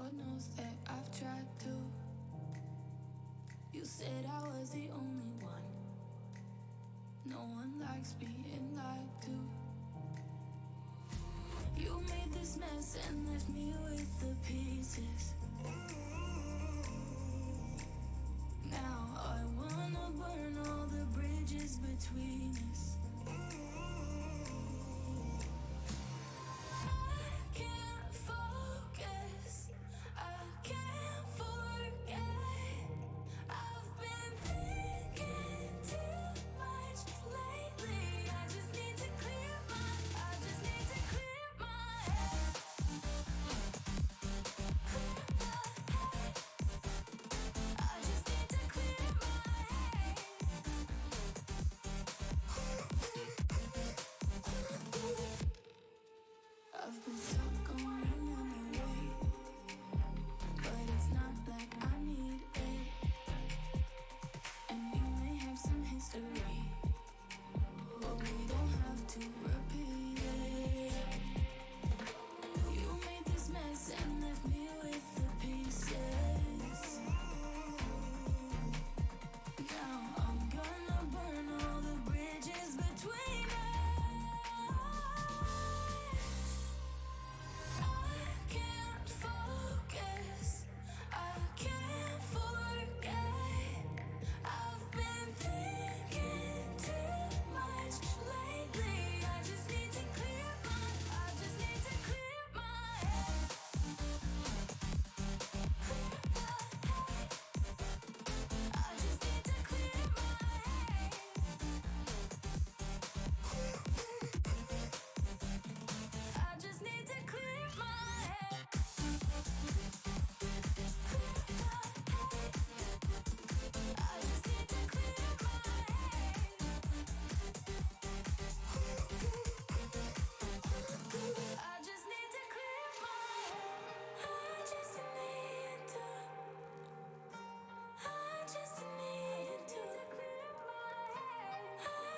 God knows that I've tried to. You said I was the only one. No one likes being lied to. You made this mess and left me with the pieces. Now I wanna burn all the bridges between us. I can't focus, I can't forget. I've been thinking too much lately. I just need to clear my head. I just need to clear my head. I've been stuck on running away, but it's not like I need it. And we may have some history, but we don't have to repeat it. You made this mess and left me with the pieces. Now I'm gonna burn all the bridges between us. I can't focus, I can't forget. I've been thinking too much lately. I just need to clear my head. I just need to clear my head. I just need to clear my head. I just need to clear my head. I just need to clear my head. I just need to. I just need to clear my head. I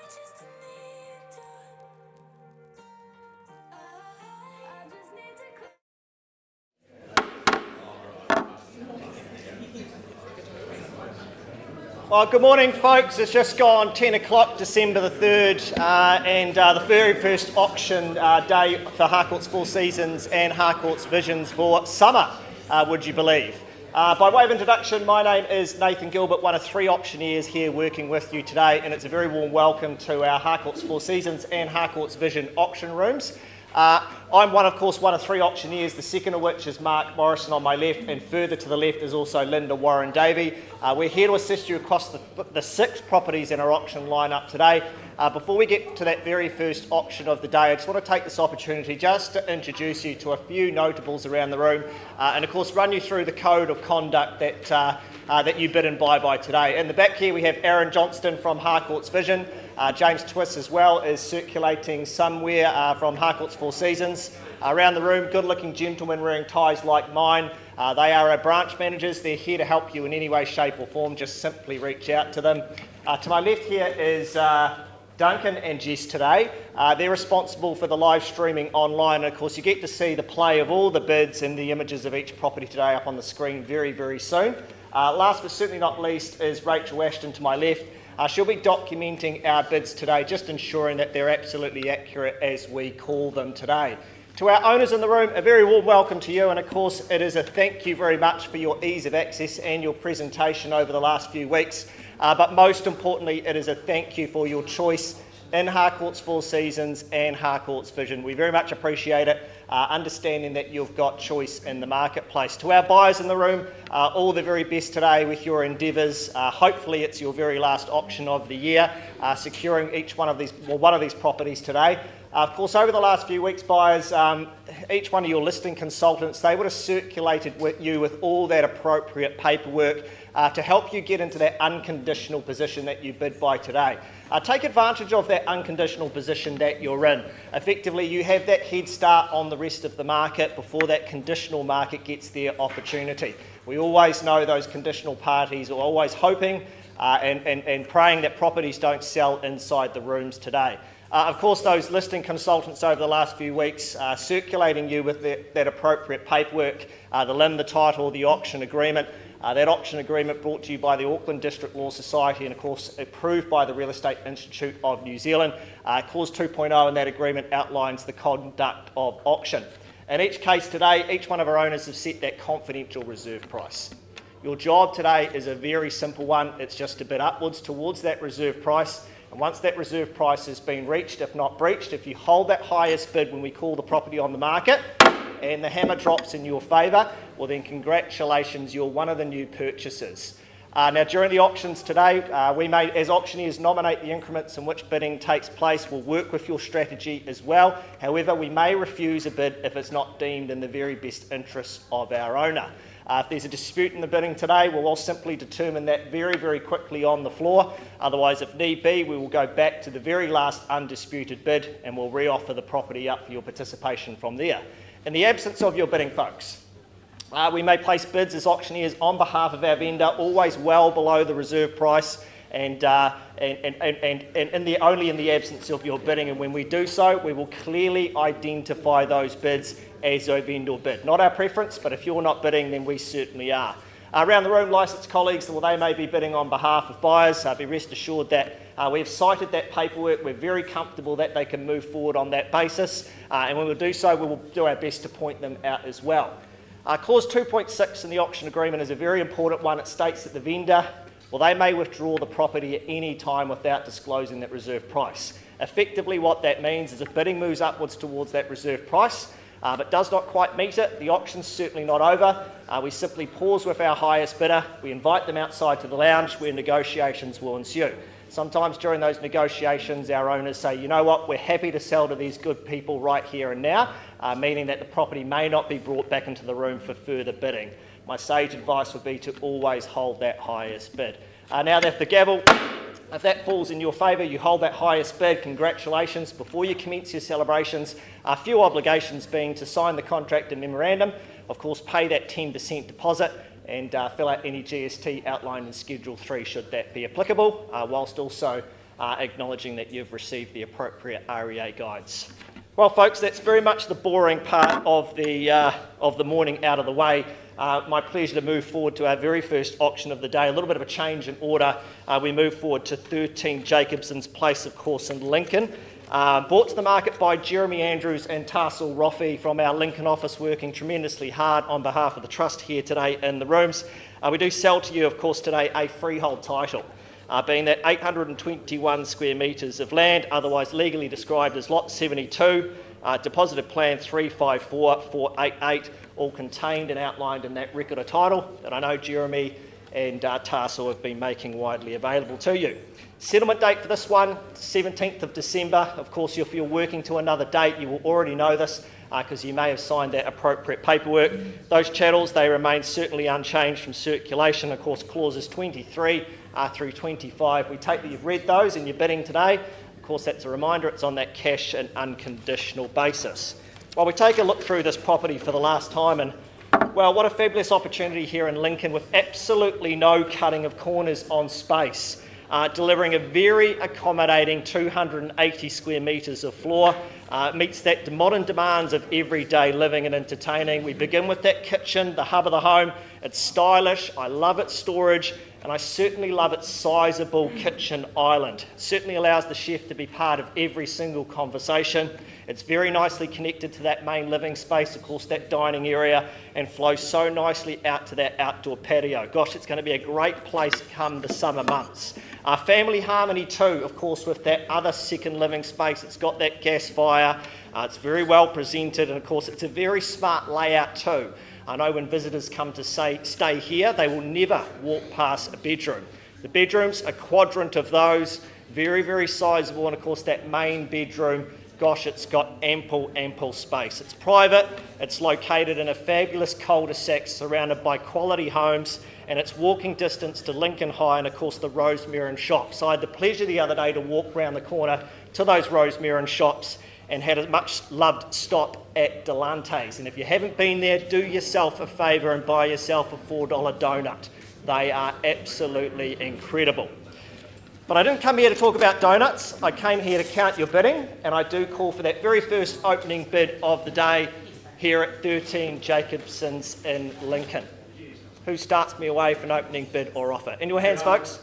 just need to. I just need to clear. Well, good morning, folks. It's just gone 10 o'clock, December the 3rd, and the very first auction day for Harcourts Four Seasons and Harcourts Visions for summer, would you believe. By way of introduction, my name is Nathan Gilbert, one of 3 auctioneers here working with you today, and it's a very warm welcome to our Harcourts Four Seasons and Harcourts Vision auction rooms. I'm one of 3 auctioneers, the second of which is Mark Morrison on my left, and further to the left is also Linda Warren Davey. We're here to assist you across the 6 properties in our auction lineup today. Before we get to that very first auction of the day, I just want to take this opportunity just to introduce you to a few notables around the room, and of course run you through the code of conduct that you bid and buy by today. In the back here we have Aaron Johnston from Harcourts Vision. James Twiss as well is circulating somewhere from Harcourts Four Seasons. Around the room, good-looking gentlemen wearing ties like mine. They are our branch managers. They're here to help you in any way, shape or form. Just simply reach out to them. To my left here is Duncan and Jess today. They're responsible for the live streaming online. And of course, you get to see the play of all the bids and the images of each property today up on the screen very, very soon. Last but certainly not least is Rachel Ashton to my left. She'll be documenting our bids today, just ensuring that they're absolutely accurate as we call them today. To our owners in the room, a very warm welcome to you, and of course it is a thank you very much for your ease of access and your presentation over the last few weeks. But most importantly, it is a thank you for your choice in Harcourts Four Seasons and Harcourts Vision. We very much appreciate it, understanding that you've got choice in the marketplace. To our buyers in the room, all the very best today with your endeavours. Hopefully it's your very last auction of the year, securing each one of these properties today. Of course, over the last few weeks, buyers, each one of your listing consultants, they would have circulated with you with all that appropriate paperwork to help you get into that unconditional position that you bid by today. Take advantage of that unconditional position that you're in. Effectively, you have that head start on the rest of the market before that conditional market gets their opportunity. We always know those conditional parties are always hoping and praying that properties don't sell inside the rooms today. Of course, those listing consultants over the last few weeks are circulating you with that appropriate paperwork, the LIM, the title, the auction agreement. That auction agreement brought to you by the Auckland District Law Society and, of course, approved by the Real Estate Institute of New Zealand. Clause 2.0 in that agreement outlines the conduct of auction. In each case today, each one of our owners have set that confidential reserve price. Your job today is a very simple one. It's just to bid upwards towards that reserve price. And once that reserve price has been reached, if not breached, if you hold that highest bid when we call the property on the market and the hammer drops in your favour, well then congratulations, you're one of the new purchasers. Now during the auctions today, we may, as auctioneers, nominate the increments in which bidding takes place. We'll work with your strategy as well. However, we may refuse a bid if it's not deemed in the very best interests of our owner. If there's a dispute in the bidding today, we'll all simply determine that very, very quickly on the floor. Otherwise, if need be, we will go back to the very last undisputed bid and we'll re-offer the property up for your participation from there. In the absence of your bidding, folks, we may place bids as auctioneers on behalf of our vendor, always well below the reserve price, and only in the absence of your bidding. And when we do so, we will clearly identify those bids as a vendor bid. Not our preference, but if you're not bidding, then we certainly are. Around the room, licensed colleagues, well, they may be bidding on behalf of buyers. Be rest assured that we've cited that paperwork. We're very comfortable that they can move forward on that basis. And when we do so, we will do our best to point them out as well. Clause 2.6 in the auction agreement is a very important one. It states that the vendor, well, they may withdraw the property at any time without disclosing that reserve price. Effectively, what that means is if bidding moves upwards towards that reserve price, but does not quite meet it, the auction's certainly not over. We simply pause with our highest bidder. We invite them outside to the lounge where negotiations will ensue. Sometimes during those negotiations, our owners say, you know what, we're happy to sell to these good people right here and now, meaning that the property may not be brought back into the room for further bidding. My sage advice would be to always hold that highest bid. Now that the gavel, if that falls in your favour, you hold that highest bid, congratulations. Before you commence your celebrations, a few obligations being to sign the contract and memorandum, of course pay that 10% deposit and fill out any GST outlined in Schedule 3 should that be applicable, whilst also acknowledging that you've received the appropriate REA guides. Well folks, that's very much the boring part of the morning out of the way. My pleasure to move forward to our very first auction of the day. A little bit of a change in order. We move forward to 13 Jacobson's Place, of course, in Lincoln. Brought to the market by Jeremy Andrews and Tarsal Roffey from our Lincoln office, working tremendously hard on behalf of the Trust here today in the rooms. We do sell to you, of course, today a freehold title, being that 821 square metres of land, otherwise legally described as Lot 72, deposited plan 354488, all contained and outlined in that record of title that I know Jeremy and Tarsal have been making widely available to you. Settlement date for this one, 17th of December. Of course, if you're working to another date, you will already know this because you may have signed that appropriate paperwork. Those chattels, they remain certainly unchanged from circulation. Of course, clauses 23 through 25. We take that you've read those in your bidding today. Of course, that's a reminder, it's on that cash and unconditional basis. While we take a look through this property for the last time, and well, what a fabulous opportunity here in Lincoln with absolutely no cutting of corners on space. Delivering a very accommodating 280 square metres of floor, meets that modern demands of everyday living and entertaining. We begin with that kitchen, the hub of the home. It's stylish, I love its storage, and I certainly love its sizeable kitchen island. It certainly allows the chef to be part of every single conversation. It's very nicely connected to that main living space, of course, that dining area, and flows so nicely out to that outdoor patio. Gosh, it's going to be a great place come the summer months. Family harmony too, of course, with that other second living space. It's got that gas fire, it's very well presented, and of course it's a very smart layout too. I know when visitors come to stay here, they will never walk past a bedroom. The bedrooms, a quadrant of those, very, very sizable, and of course that main bedroom, gosh, it's got ample space. It's private, it's located in a fabulous cul-de-sac surrounded by quality homes, and it's walking distance to Lincoln High and of course the Rosemary shops. I had the pleasure the other day to walk round the corner to those Rosemary shops and had a much loved stop at Delante's. And if you haven't been there, do yourself a favour and buy yourself a $4 donut. They are absolutely incredible. But I didn't come here to talk about donuts. I came here to count your bidding, and I do call for that very first opening bid of the day here at 13 Jacobson's in Lincoln. Who starts me away for an opening bid or offer? In your hands, folks.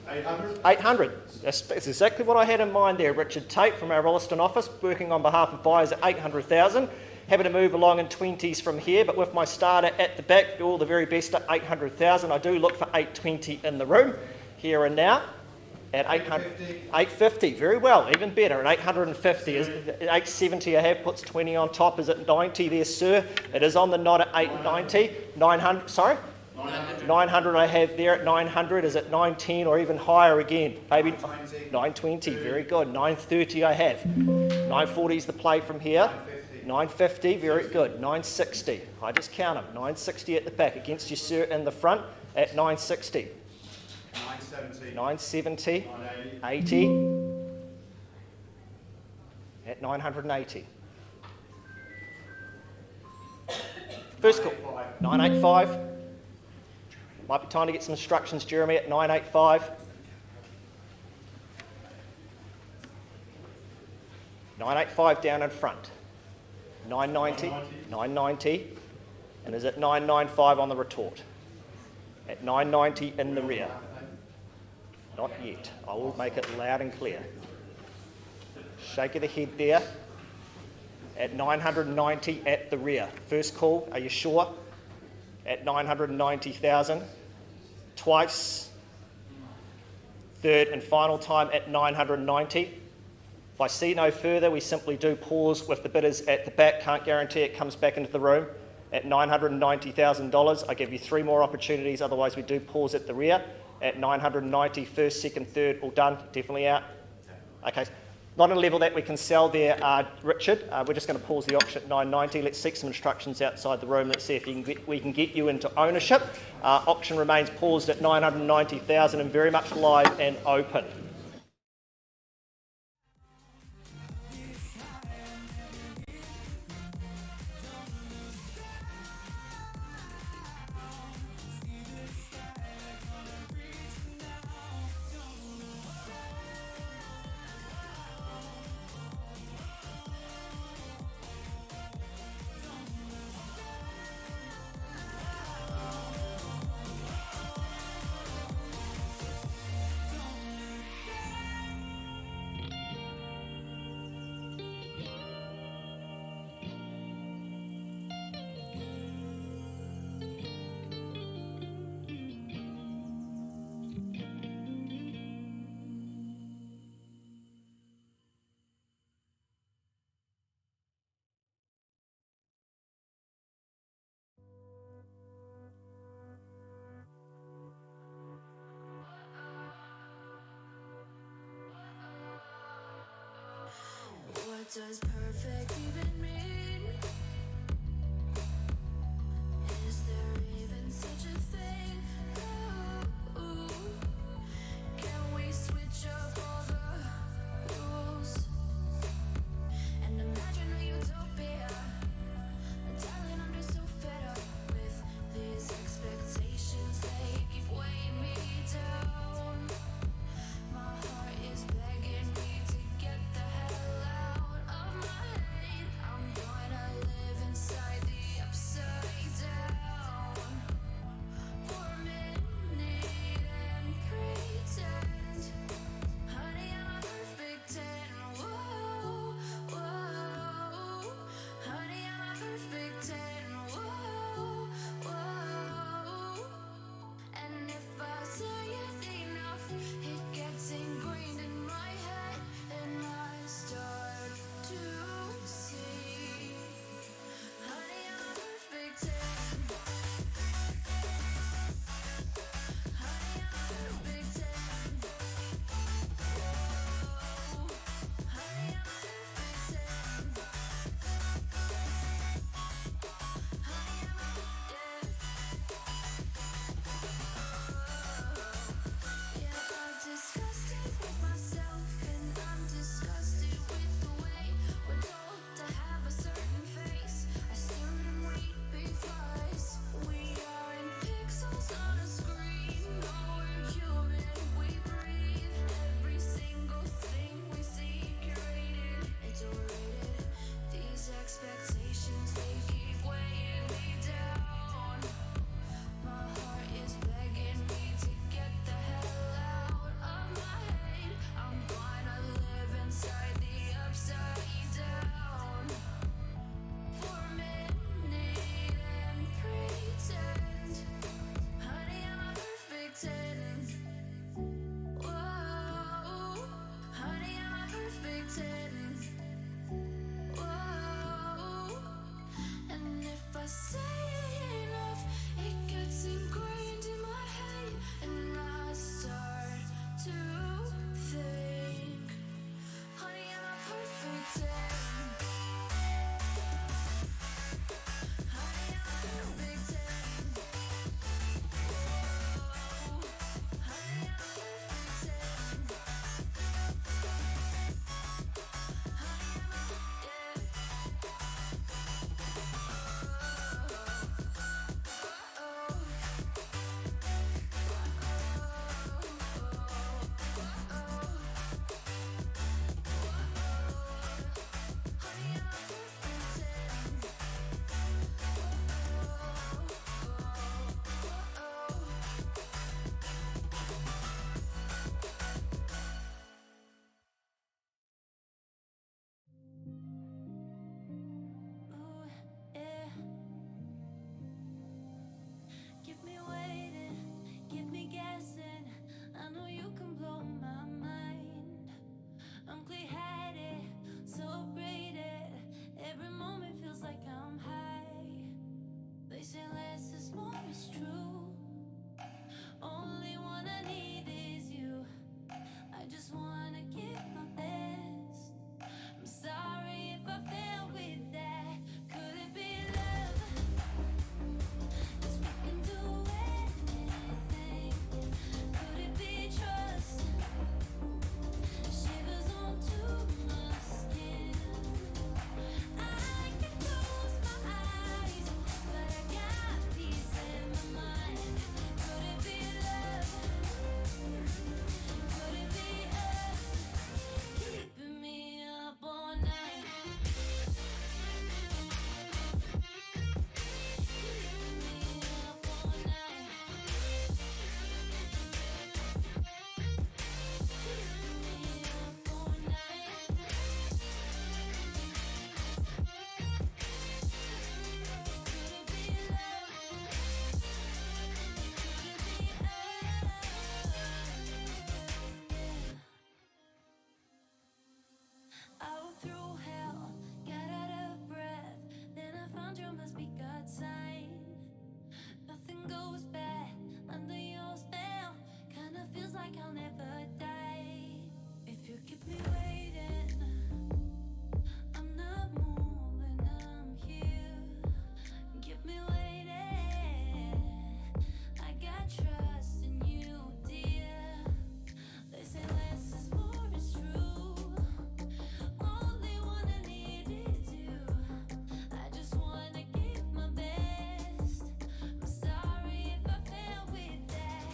800. 800. That's exactly what I had in mind there. Richard Tate from our Rolleston office, working on behalf of buyers at 800,000. Happy to move along in 20s from here, but with my starter at the back, all the very best at 800,000. I do look for 820 in the room, here and now. At 850, very well, even better. At 850, 870 I have, puts 20 on top. Is it 90 there, sir? It is on the nod at 890. 900, sorry? 900 I have there at 900. Is it 910 or even higher again? Maybe 920, very good. 930 I have. 940 is the play from here. 950, very good. 960, I just count them. 960 at the back, against you, sir, in the front at 960. 970, 80, at 980. First call, 985. Might be time to get some instructions, Jeremy, at 985. 985 down in front. 990, 990, and is it 995 on the retort? At 990 in the rear. Not yet. I will make it loud and clear. Shake of the head there. At 990 at the rear. First call, are you sure? At 990,000. Twice. Third and final time at 990. If I see no further, we simply do pause with the bidders at the back. Can't guarantee it comes back into the room. At $990,000, I give you 3 more opportunities, otherwise we do pause at the rear. At 990, first, second, third, all done, definitely out. Okay, not a level that we can sell there, Richard. We're just going to pause the auction at 990. Let's seek some instructions outside the room. Let's see if we can get you into ownership. Auction remains paused at 990,000 and very much live and open. What does perfect even mean? Is there even such a thing? Ooh, can we switch up all the rules and imagine a utopia? Darling, I'm just so fed up with these expectations. They keep weighing me down. My heart is begging me to get the hell out of my head. it's true. Only one I need is you. I just wanna give my best. I'm sorry if I fail with that. Could it be love? 'Cause we can do anything. Could it be trust? Shivers onto my skin. I can close my eyes, but I got peace in my mind. Could it be love? Could it be us? Keeping me up all night. Keeping me up all night. Keeping me up all night. Could it be love? Could it be us? I walked through hell, got out of breath. Then I found you must be God's sign. Nothing goes bad under your spell. Kinda feels like I'll never die. If you keep me waiting, I'm not moving, I'm here. Keep me waiting. I got trust in you, dear. They say less is more, it's true. Only one I need is you. I just wanna give my best. I'm sorry if I fail with that.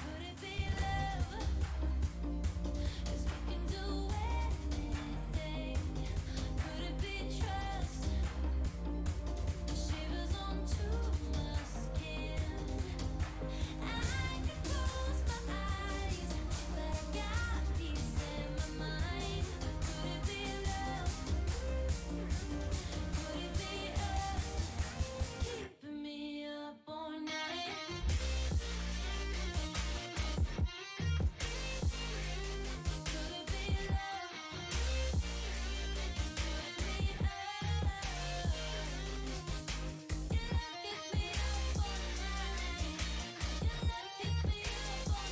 Could it be love? 'Cause we can do anything. Could it be trust? Shivers onto my skin. I can close my eyes, but I got peace in my mind. Could it be love? Could it be us? Keeping me up all night. Could it be love? Could it be us? Your love keeps me up all night. Your love keeps me up all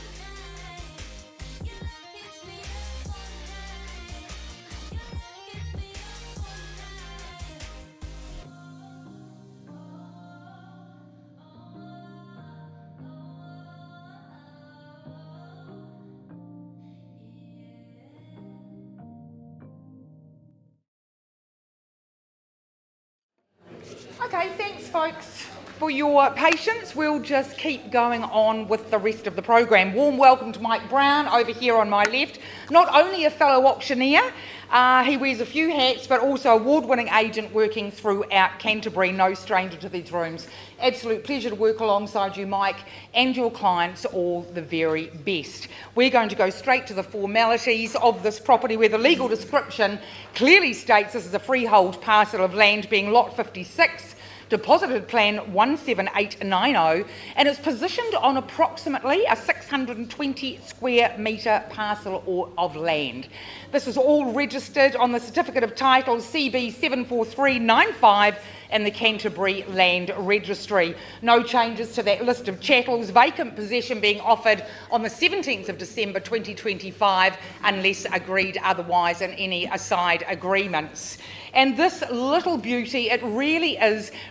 night. Your love keeps me up all night. Your love keeps me up all Okay, thanks folks for your patience. We'll just keep going on with the rest of the program. Warm welcome to Mike Brown over here on my left. Not only a fellow auctioneer, he wears a few hats, but also award-winning agent working throughout Canterbury, no stranger to these rooms. Absolute pleasure to work alongside you, Mike, and your clients. All the very best. We're going to go straight to the formalities of this property, where the legal description clearly states this is a freehold parcel of land being lot 56, deposited plan 17890, and it's positioned on approximately a 620 square metre parcel of land. This is all registered on the Certificate of Title CB 74395 and the Canterbury Land Registry. No changes to that list of chattels. Vacant possession being offered on the 17th of December 2025 unless agreed otherwise in any aside agreements. And this little beauty, it really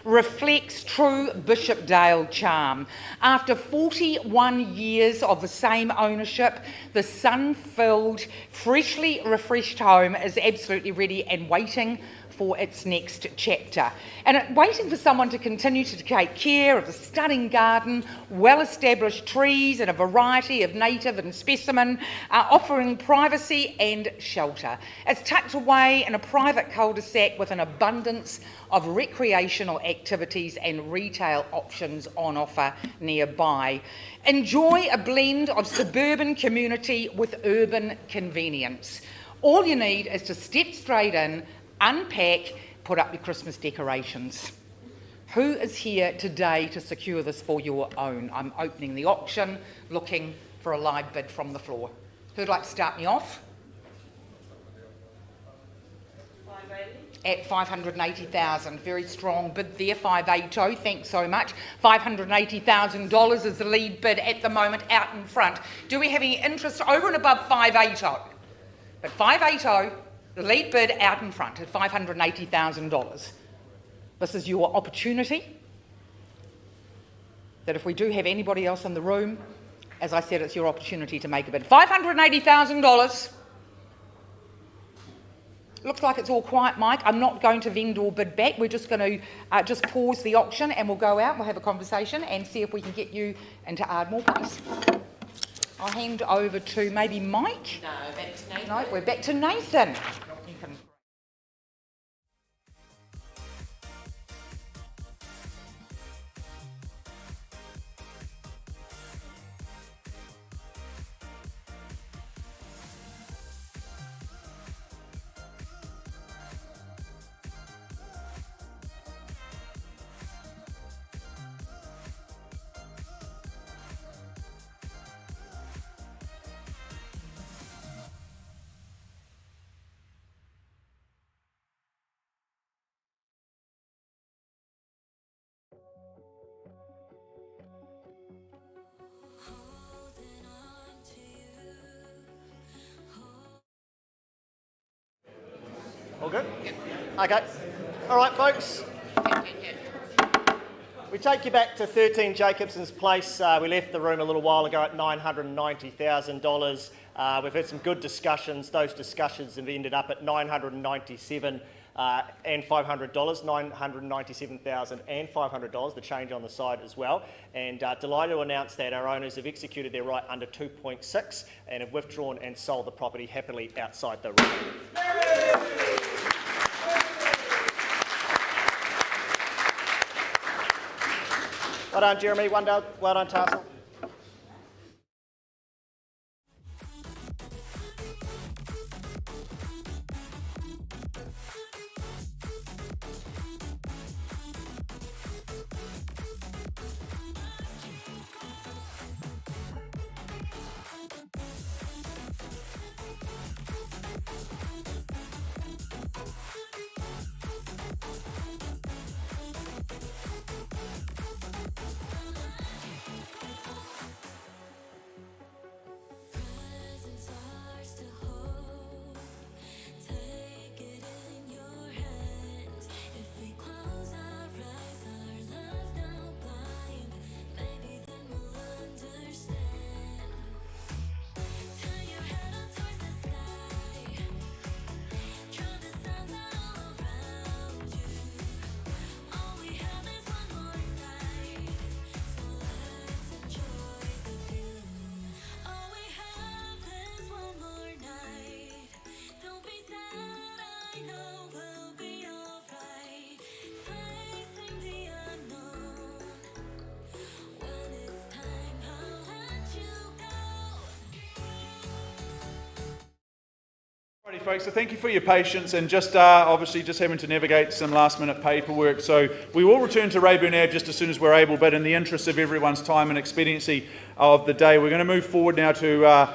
reflects true Bishopdale charm. After 41 years of the same ownership, the sun-filled, freshly refreshed home is absolutely ready and waiting for its next chapter. And waiting for someone to continue to take care of the stunning garden, well-established trees and a variety of native and specimen, offering privacy and shelter. It's tucked away in a private cul-de-sac with an abundance of recreational activities and retail options on offer nearby. Enjoy a blend of suburban community with urban convenience. All you need is to step straight in, unpack, put up your Christmas decorations. Who is here today to secure this for your own? I'm opening the auction, looking for a live bid from the floor. Who'd like to start me off? at 580,000. Very strong bid there, 580. Thanks so much. $580,000 is the lead bid at the moment out in front. Do we have any interest over and above 580? But 580, the lead bid out in front at $580,000. This is your opportunity. That if we do have anybody else in the room, as I said, it's your opportunity to make a bid. $580,000. Looks like it's all quiet, Mike. I'm not going to vendor bid back. We're just going to just pause the auction and we'll go out, we'll have a conversation and see if we can get you into Ardmore Place. I'll hand over to maybe Mike. No, back to Nathan. No, we're back to Nathan. You can... Holding on to you. All good? Okay. All right, folks. We take you back to 13 Jacobson's Place. We left the room a little while ago at $990,000. We've had some good discussions. Those discussions have ended up at $997,000 and $500, $997,000 and $500, the change on the side as well. And delighted to announce that our owners have executed their right under 2.6 and have withdrawn and sold the property happily outside the room. Well done, Jeremy. Well done, Tarsal. Presents ours to hold. Take it in your hands. If we close our eyes, our love now blind. Maybe then we'll understand. Turn your head up towards the sky. Drown the sounds out all around you. All we have is one more night, so let's enjoy the view. All we have is one more night. Don't be sad, I know we'll be alright. Facing the unknown. When it's time, I'll let you go. Alrighty, folks, so thank you for your patience and just obviously just having to navigate some last minute paperwork. So we will return to Rayburn Ave just as soon as we're able, but in the interest of everyone's time and expediency of the day, we're going to move forward now to our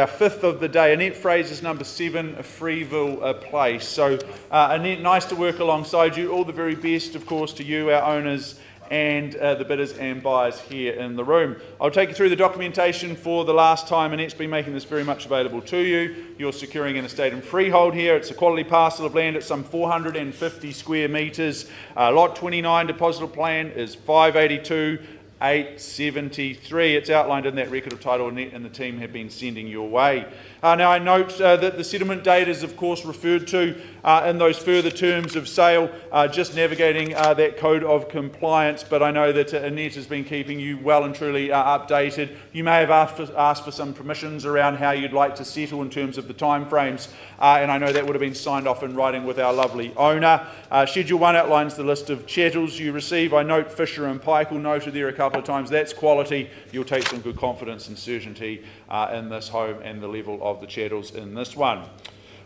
fifth of the day. Annette Fraser's number 7, Freeville Place. So Annette, nice to work alongside you. All the very best, of course, to you, our owners, and the bidders and buyers here in the room. I'll take you through the documentation for the last time. Annette's been making this very much available to you. You're securing an estate and freehold here. It's a quality parcel of land at some 450 square metres. Lot 29 deposital plan is 582,873. It's outlined in that record of title Annette and the team have been sending your way. Now I note that the settlement date is of course referred to in those further terms of sale, just navigating that code of compliance, but I know that Annette has been keeping you well and truly updated. You may have asked for some permissions around how you'd like to settle in terms of the timeframes, and I know that would have been signed off in writing with our lovely owner. Schedule 1 outlines the list of chattels you receive. I note Fisher and Paykel noted there a couple of times. That's quality. You'll take some good confidence and certainty in this home and the level of the chattels in this one.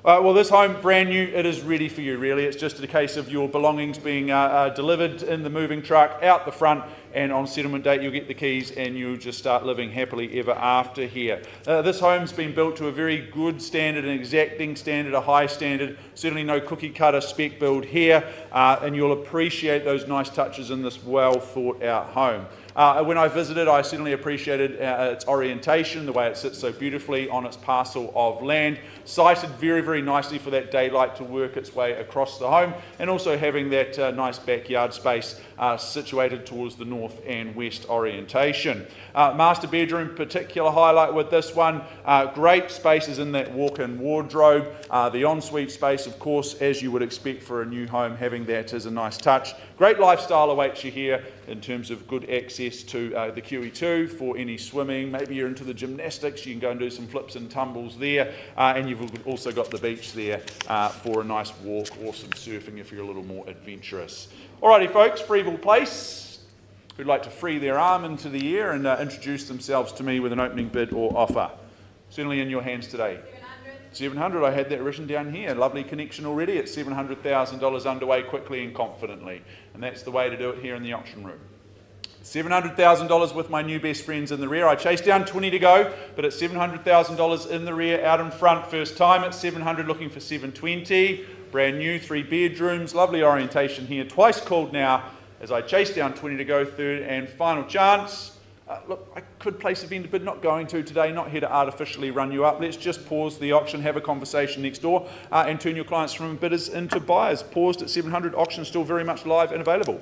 Well, this home, brand new, it is ready for you, really. It's just a case of your belongings being delivered in the moving truck out the front, and on settlement date you'll get the keys and you'll just start living happily ever after here. This home's been built to a very good standard, an exacting standard, a high standard, certainly no cookie cutter spec build here, and you'll appreciate those nice touches in this well thought out home. When I visited, I certainly appreciated its orientation, the way it sits so beautifully on its parcel of land, sited very, very nicely for that daylight to work its way across the home, and also having that nice backyard space situated towards the north and west orientation. Master bedroom, particular highlight with this one, great spaces in that walk-in wardrobe, the ensuite space, of course, as you would expect for a new home, having that is a nice touch. Great lifestyle awaits you here in terms of good access to the QE2 for any swimming. Maybe you're into the gymnastics, you can go and do some flips and tumbles there, and you've also got the beach there for a nice walk or some surfing if you're a little more adventurous. Alrighty folks, Freeville Place, who'd like to free their arm into the air and introduce themselves to me with an opening bid or offer? Certainly in your hands today. 700, I had that written down here. Lovely connection already at $700,000 underway quickly and confidently. And that's the way to do it here in the auction room. $700,000 with my new best friends in the rear. I chased down 20 to go, but it's $700,000 in the rear, out in front. First time at 700, looking for 720. Brand new, 3 bedrooms, lovely orientation here. Twice called now as I chase down 20 to go, third and final chance. Look, I could place a vendor bid, not going to today, not here to artificially run you up. Let's just pause the auction, have a conversation next door, and turn your clients from bidders into buyers. Paused at 700, auction still very much live and available.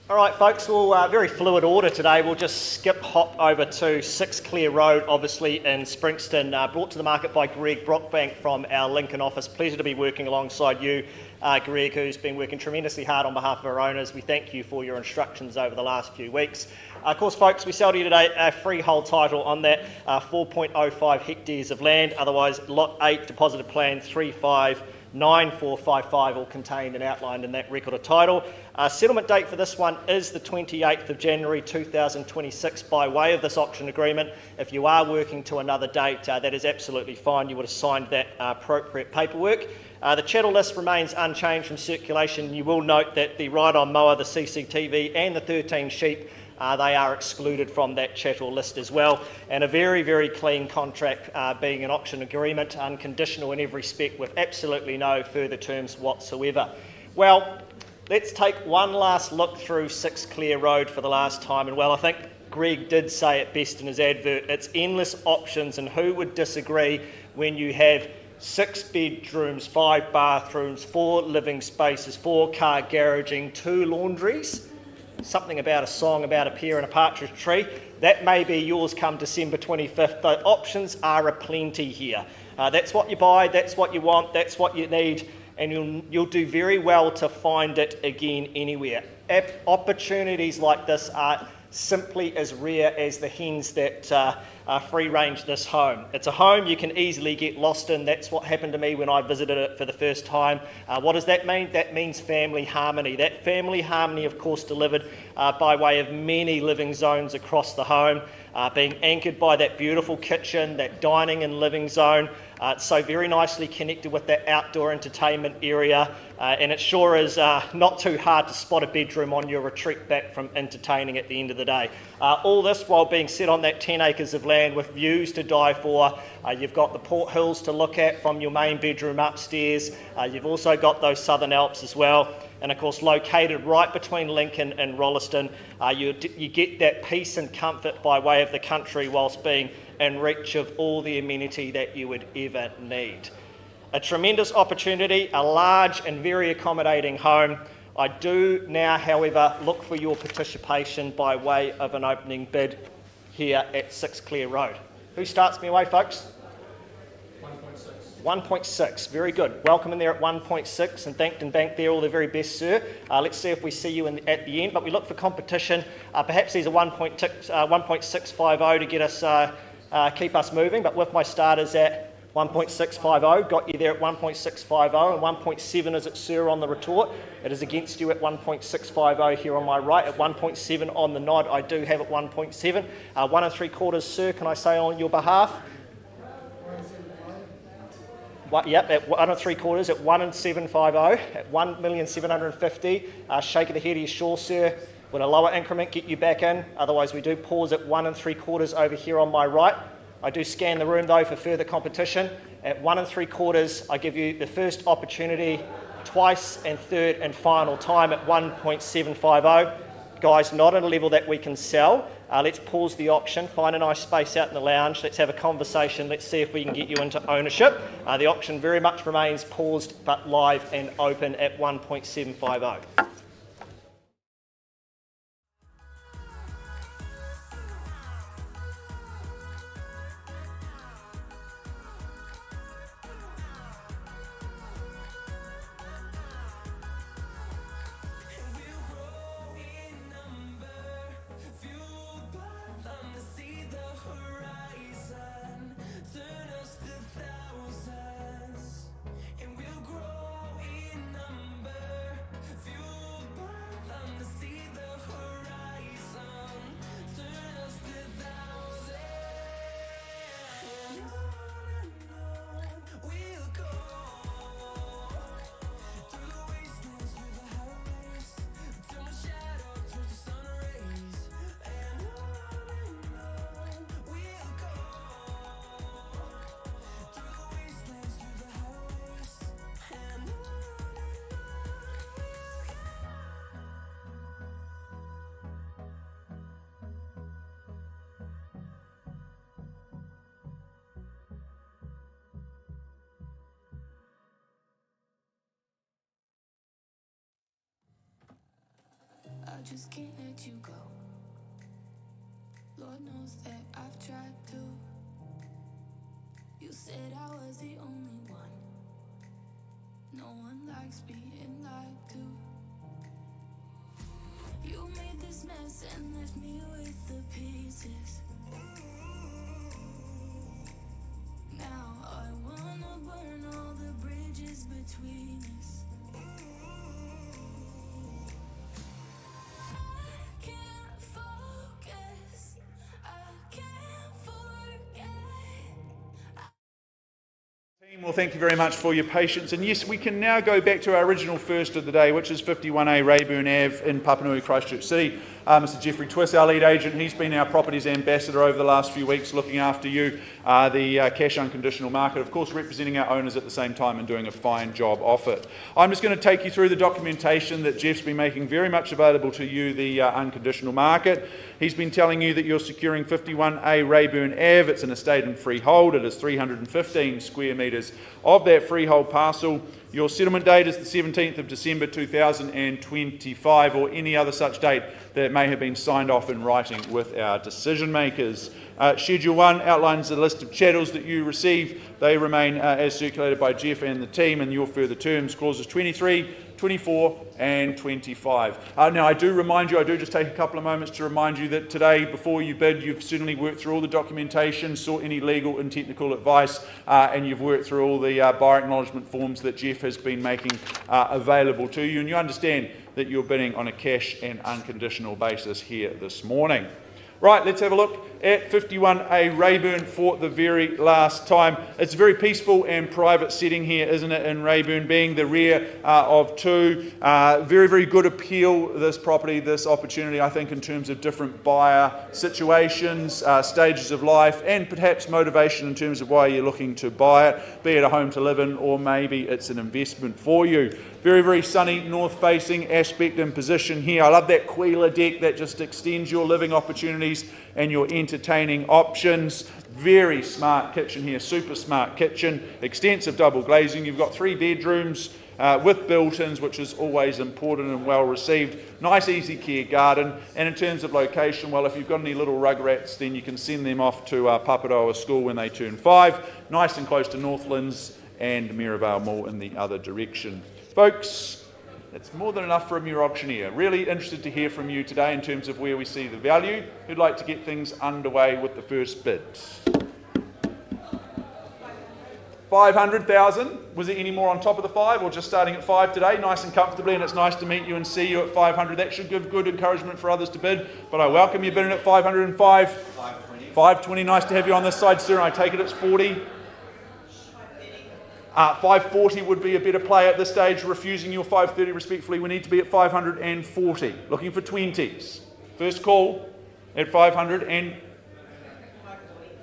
All right, folks, well, very fluid order today. We'll just hop over to 6 Clare Road, obviously in Springston, brought to the market by Greg Brockbank from our Lincoln office. Pleasure to be working alongside you, Greg, who's been working tremendously hard on behalf of our owners. We thank you for your instructions over the last few weeks. Of course, folks, we sell to you today a freehold title on that 4.05 hectares of land, otherwise Lot 8 deposited plan 35 9455, all contained and outlined in that record of title. Settlement date for this one is the 28th of January 2026 by way of this auction agreement. If you are working to another date, that is absolutely fine. You would have signed that appropriate paperwork. The chattel list remains unchanged from circulation. You will note that the ride-on mower, the CCTV and the 13 sheep, they are excluded from that chattel list as well. And a very, very clean contract, being an auction agreement, unconditional in every respect with absolutely no further terms whatsoever. Well, let's take one last look through 6 Clare Road for the last time. And well, I think Greg did say it best in his advert. It's endless options, and who would disagree when you have 6 bedrooms, 5 bathrooms, 4 living spaces, 4 car garaging, 2 laundries? Something about a song about a pear and a partridge tree. That may be yours come December 25th. The options are aplenty here. That's what you buy, that's what you want, that's what you need, and you'll do very well to find it again anywhere. Opportunities like this are simply as rare as the hens that free range this home. It's a home you can easily get lost in. That's what happened to me when I visited it for the first time. What does that mean? That means family harmony. That family harmony, of course, delivered by way of many living zones across the home, being anchored by that beautiful kitchen, that dining and living zone, so very nicely connected with that outdoor entertainment area, and it sure is not too hard to spot a bedroom on your retreat back from entertaining at the end of the day. All this while being set on that 10 acres of land with views to die for. You've got the Port Hills to look at from your main bedroom upstairs. You've also got those Southern Alps as well. And of course, located right between Lincoln and Rolleston, you get that peace and comfort by way of the country whilst being in reach of all the amenity that you would ever need. A tremendous opportunity, a large and very accommodating home. I do now, however, look for your participation by way of an opening bid here at 6 Clare Road. Who starts me away, folks? 1.6, very good. Welcome in there at 1.6, and thanked and banked there, all the very best, sir. Let's see if we see you at the end, but we look for competition. Perhaps there's a 1.650 to get us, keep us moving, but with my starters at 1.650, got you there at 1.650, and 1.7 is it, sir, on the retort. It is against you at 1.650 here on my right, at 1.7 on the nod. I do have it 1.7. 1 3/4, sir, can I say on your behalf? Yep, at 1 3/4, at 1.750, at 1,750,000. Shake of the head, are you sure, sir? Would a lower increment get you back in? Otherwise, we do pause at 1 3/4 over here on my right. I do scan the room though for further competition. At 1 3/4, I give you the first opportunity twice, and third and final time at 1.750. Guys, not at a level that we can sell. Let's pause the auction, find a nice space out in the lounge, let's have a conversation, let's see if we can get you into ownership. The auction very much remains paused but live and open at 1.750. I just can't let you go. Lord knows that I've tried to. You said I was the only one. No one likes being lied to. You made this mess and left me with the pieces. Now I wanna burn all the bridges between Well, thank you very much for your patience. And yes, we can now go back to our original first of the day, which is 51A Rayburn Ave in Papanui, Christchurch City. Mr. Jeffrey Twiss, our lead agent, he's been our properties ambassador over the last few weeks, looking after you, the cash unconditional market, of course representing our owners at the same time and doing a fine job off it. I'm just going to take you through the documentation that Jeff's been making very much available to you, the unconditional market. He's been telling you that you're securing 51A Rayburn Ave. It's an estate and freehold. It is 315 square metres of that freehold parcel. Your settlement date is the 17th of December 2025, or any other such date that may have been signed off in writing with our decision makers. Schedule 1 outlines the list of chattels that you receive. They remain as circulated by Jeff and the team, and your further terms, clauses 23, 24 and 25. Now I do remind you, I do just take a couple of moments to remind you that today, before you bid, you've certainly worked through all the documentation, sought any legal and technical advice, and you've worked through all the buyer acknowledgement forms that Jeff has been making available to you, and you understand that you're bidding on a cash and unconditional basis here this morning. Right, let's have a look at 51A Rayburn for the very last time. It's a very peaceful and private setting here, isn't it, in Rayburn, being the rear of two. Very, very good appeal, this property, this opportunity, I think, in terms of different buyer situations, stages of life, and perhaps motivation in terms of why you're looking to buy it, be it a home to live in or maybe it's an investment for you. Very, very sunny, north-facing aspect and position here. I love that Quila deck that just extends your living opportunities and your entertaining options. Very smart kitchen here, super smart kitchen, extensive double glazing. You've got 3 bedrooms with built-ins, which is always important and well received. Nice easy care garden, and in terms of location, well, if you've got any little rugrats, then you can send them off to Paparoa School when they turn 5. Nice and close to Northlands and Maryvale Mall in the other direction. Folks, it's more than enough from your auctioneer. Really interested to hear from you today in terms of where we see the value. Who'd like to get things underway with the first bid? 500,000. Was there any more on top of the 5, or just starting at 5 today? Nice and comfortably, and it's nice to meet you and see you at 500. That should give good encouragement for others to bid, but I welcome you bidding at 505. 520. 520, nice to have you on this side, sir. I take it it's 40. 540 would be a better play at this stage, refusing your 530 respectfully. We need to be at 540, looking for 20s. First call at 500, and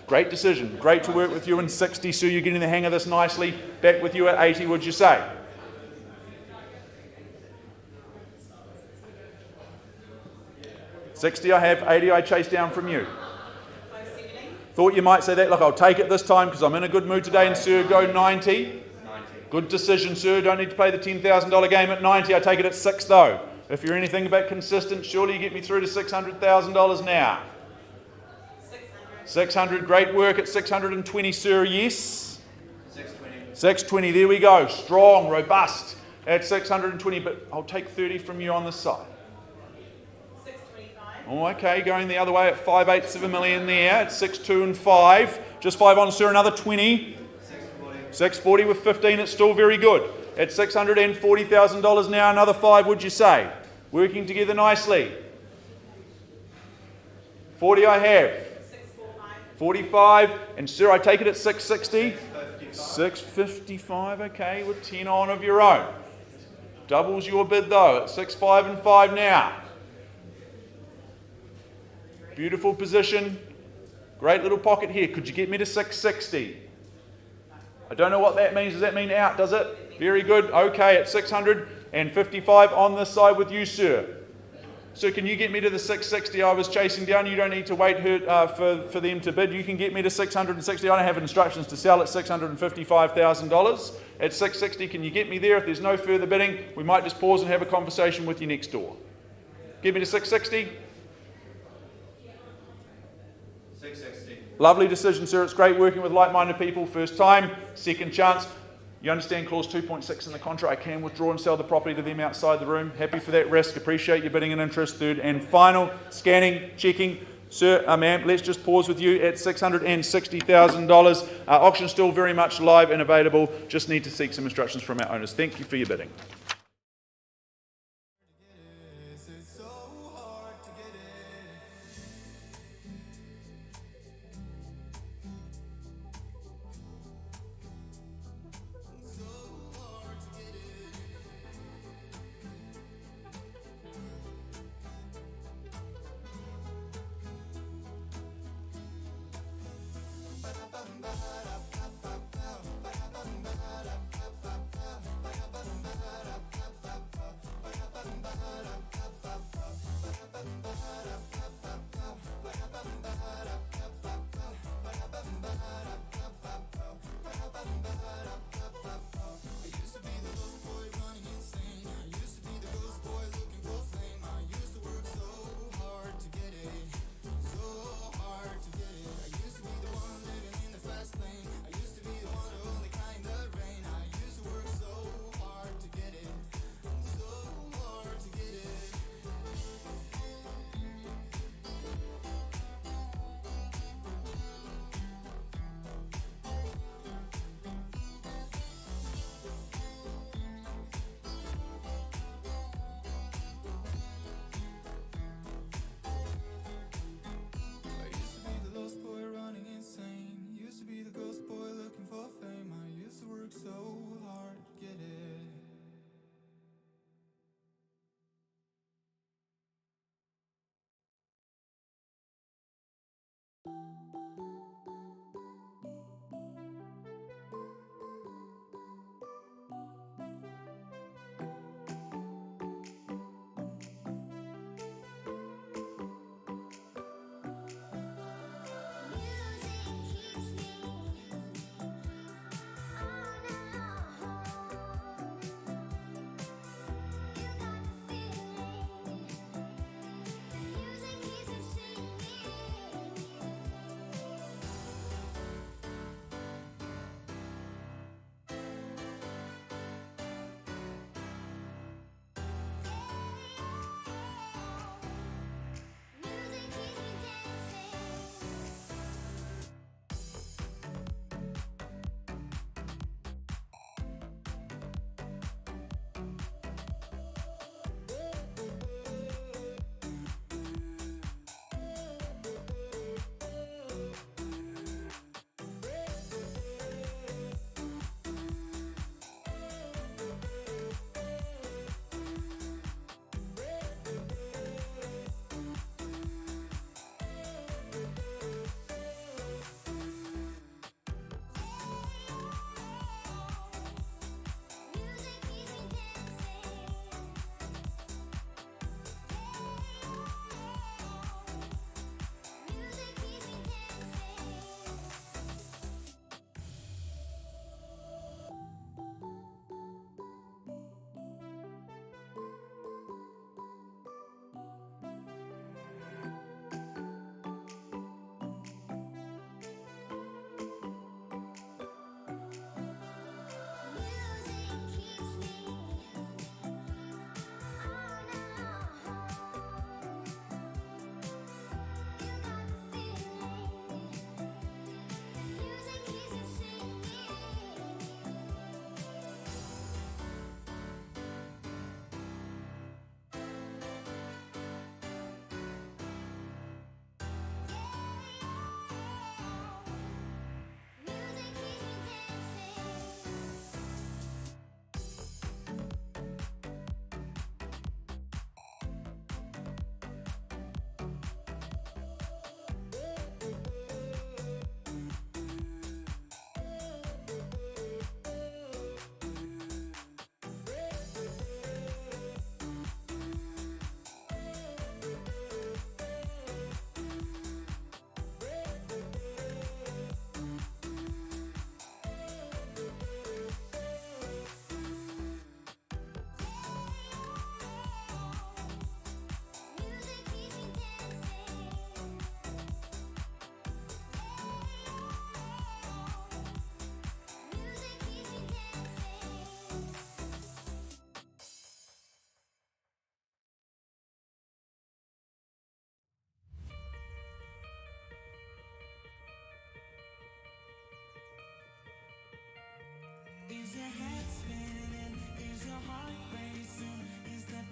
great decision. Great to work with you in 60, so you're getting the hang of this nicely. Back with you at 80, would you say? $60 I have, 80 I chase down from you. Thought you might say that. Look, I'll take it this time because I'm in a good mood today, and sir, go 90. Good decision, sir. Don't need to play the $10,000 game at 90. I take it at 6 though. If you're anything but consistent, surely you get me through to $600,000 now. 600, great work at 620, sir, yes? 620. 620, there we go. Strong, robust at 620, but I'll take 30 from you on this side. Oh, okay, going the other way at 5/8 of a million there. At 6.2 and 5. Just 5 on, sir, another 20. 640 with 15, it's still very good. At $640,000 now, another 5, would you say? Working together nicely. 40 I have. 45, and sir, I take it at 660. 655, okay, with 10 on of your own. Doubles your bid though, at 6.5 and 5 now. Beautiful position. Great little pocket here. Could you get me to 660? I don't know what that means. Does that mean out, does it? Very good. Okay, at 655 on this side with you, sir. So can you get me to the 660 I was chasing down? You don't need to wait for them to bid. You can get me to 660. I don't have instructions to sell at $655,000. At 660, can you get me there? If there's no further bidding, we might just pause and have a conversation with you next door. Get me to 660? 660. Lovely decision, sir. It's great working with like-minded people. First time, second chance. You understand clause 2.6 in the contract. I can withdraw and sell the property to them outside the room. Happy for that risk. Appreciate your bidding and interest. Third and final, scanning, checking. Sir, ma'am, let's just pause with you at $660,000. Auction still very much live and available. Just need to seek some instructions from our owners. Thank you for your bidding.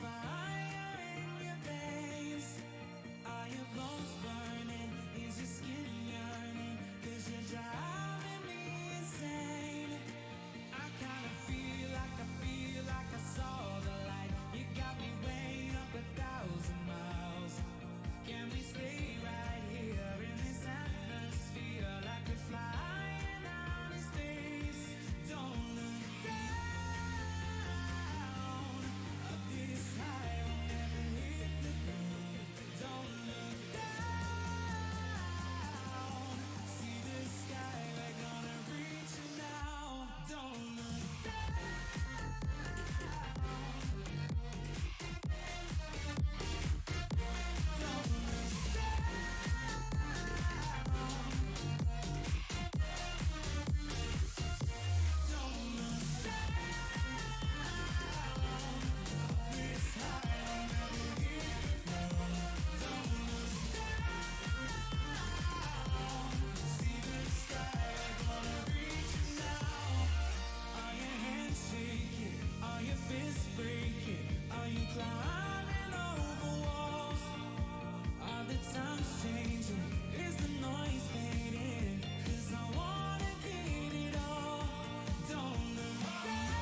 fire in your veins? Are your bones burning? Is your skin yearning? 'Cause you're driving me insane. I kinda feel like I saw the light. You got me way up 1,000 miles. Can we stay right here in this atmosphere like we're flying out in space? Don't look down. Up this high, we'll never hit the ground. Don't look down. See the sky, we're gonna reach it now. Don't look down. Don't look breaking? Are you climbing over walls? Are the times changing? Is the noise fading? 'Cause I wanna get it all. Don't look down.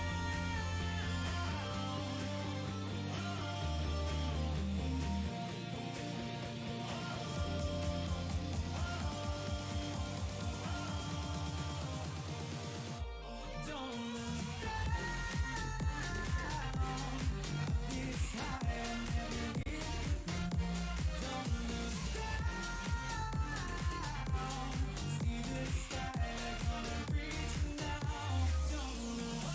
Don't look down. This high, I'll never hit the ground. Don't look down. See the sky, we're gonna reach it now. Don't look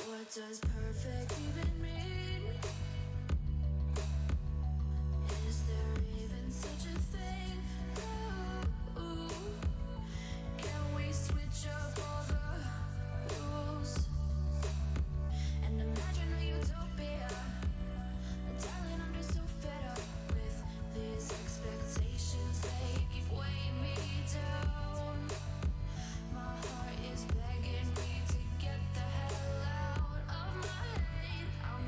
what does perfect even mean? Is there even such a thing? Ooh, can we switch up all the rules and imagine a utopia? Darling, I'm just so fed up with these expectations. They keep weighing me down. My heart is begging me to get the hell out of my head. I'm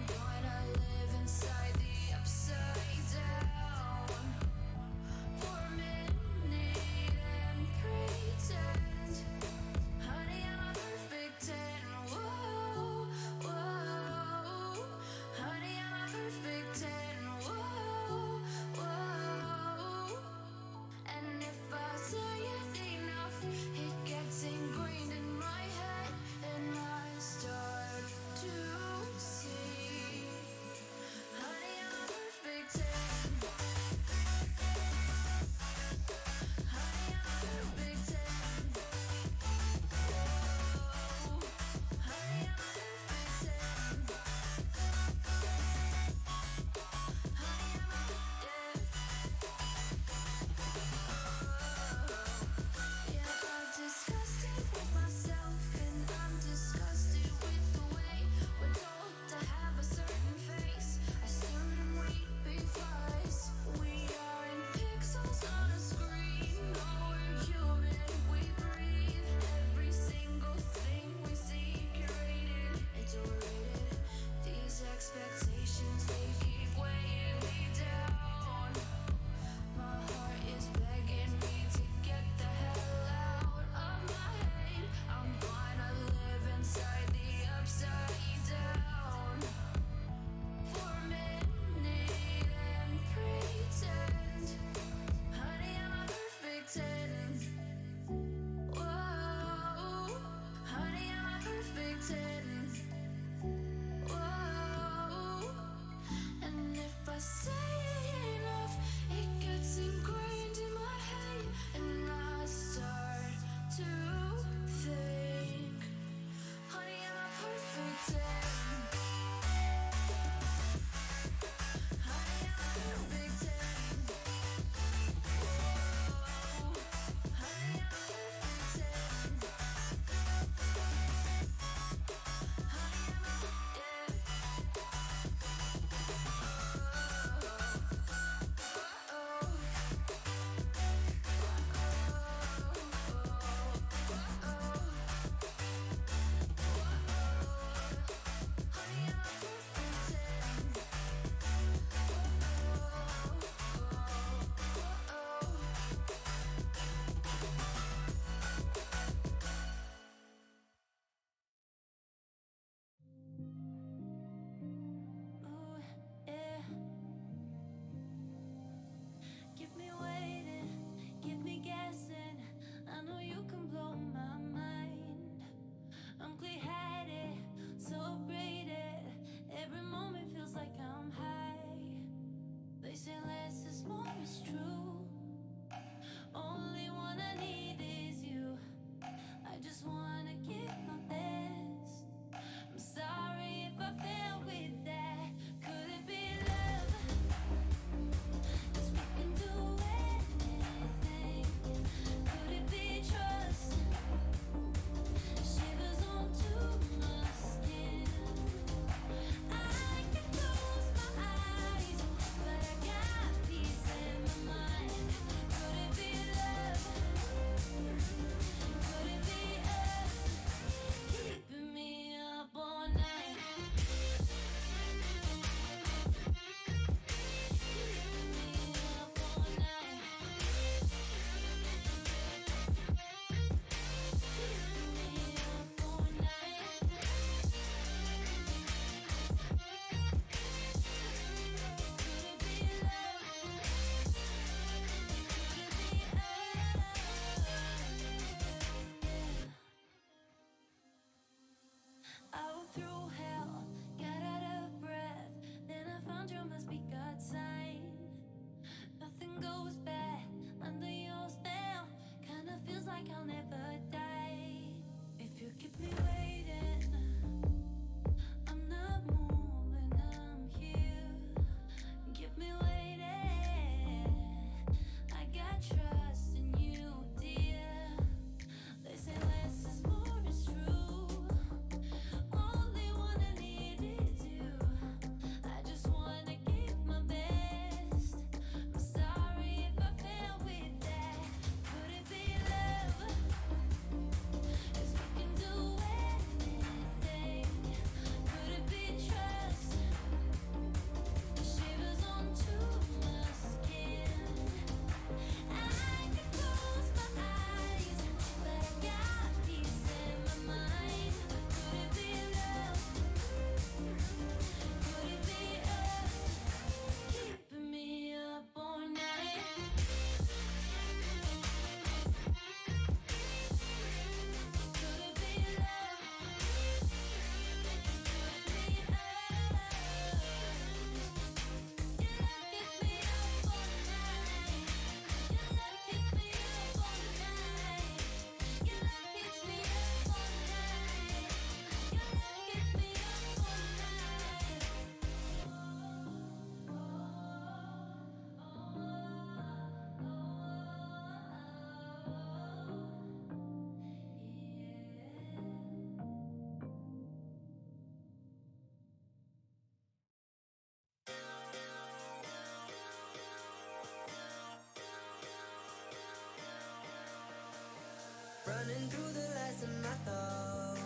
running through the last of my thoughts,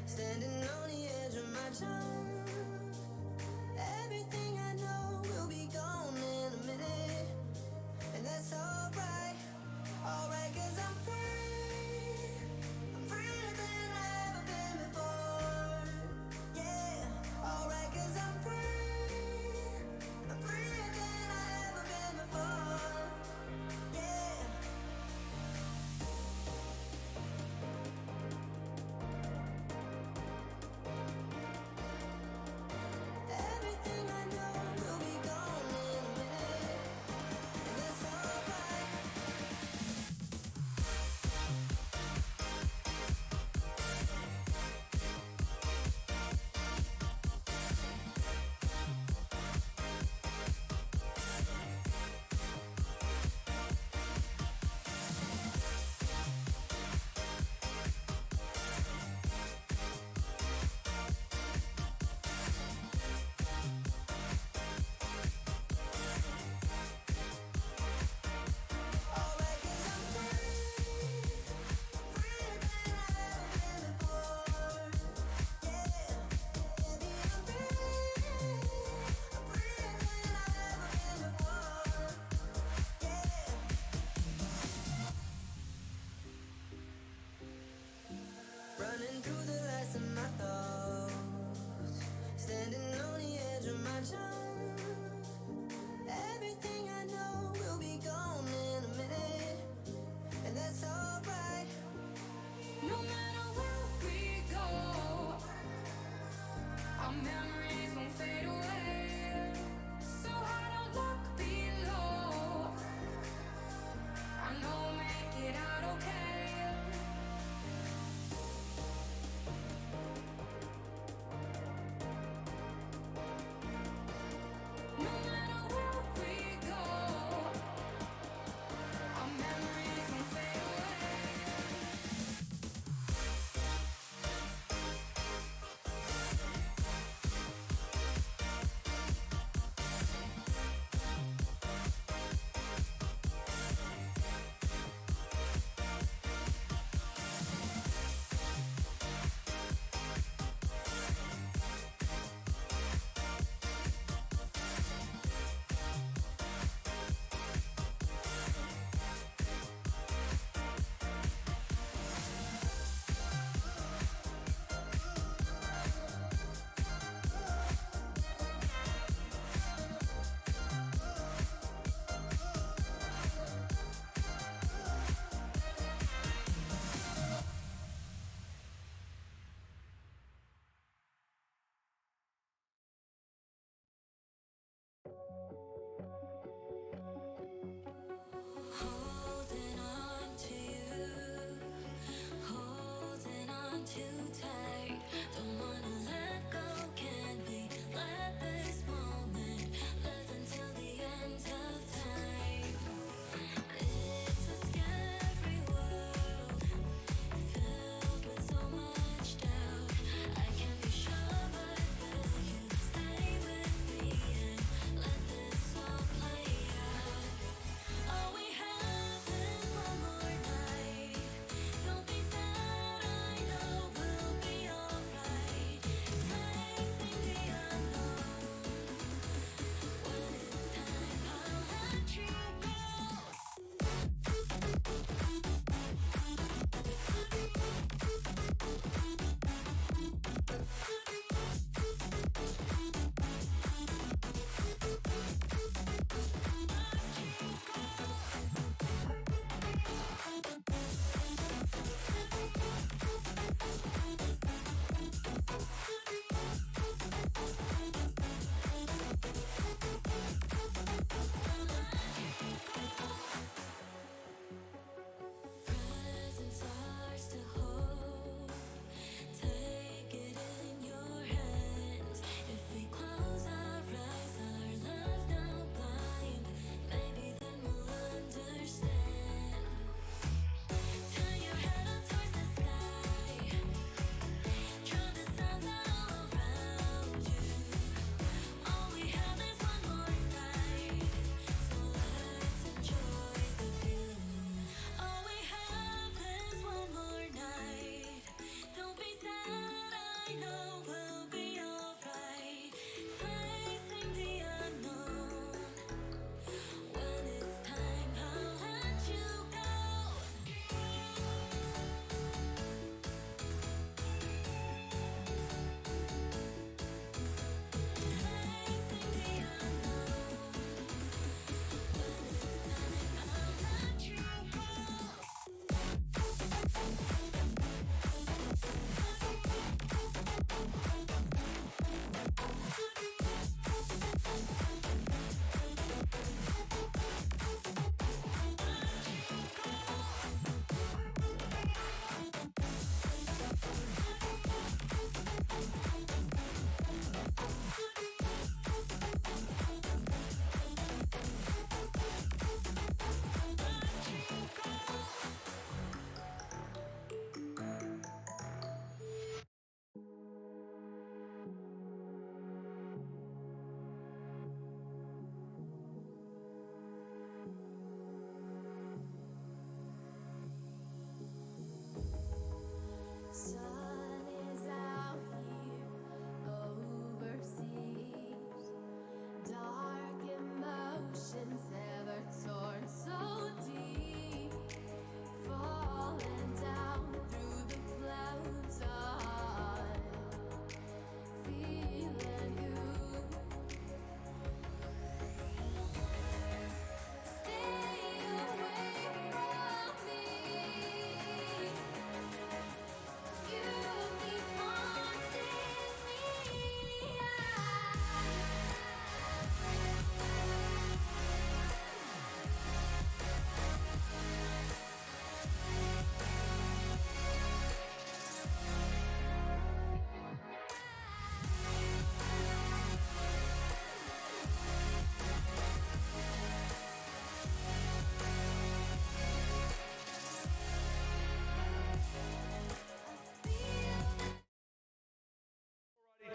standing on the edge of my jump. Everything I know will be gone in a minute, and that's alright, alright, 'cause I'm free. I'm freer than I've ever been before. Yeah, alright, 'cause I'm free. I'm freer than I've ever been before. Yeah. Everything I know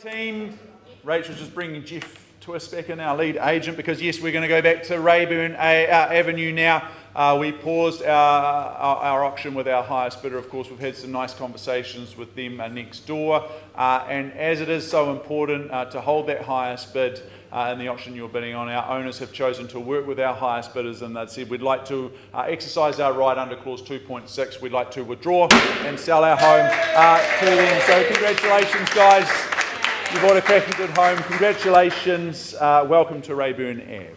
team. Rachel's just bringing Jeff Twist back in, our lead agent, because yes, we're going to go back to Rayburn Avenue now. We paused our auction with our highest bidder. Of course, we've had some nice conversations with them next door, and as it is so important to hold that highest bid in the auction you're bidding on, our owners have chosen to work with our highest bidders, and they've said we'd like to exercise our right under clause 2.6. We'd like to withdraw and sell our home to them. So congratulations, guys. You bought a cracking good home. Congratulations. Welcome to Rayburn Ave.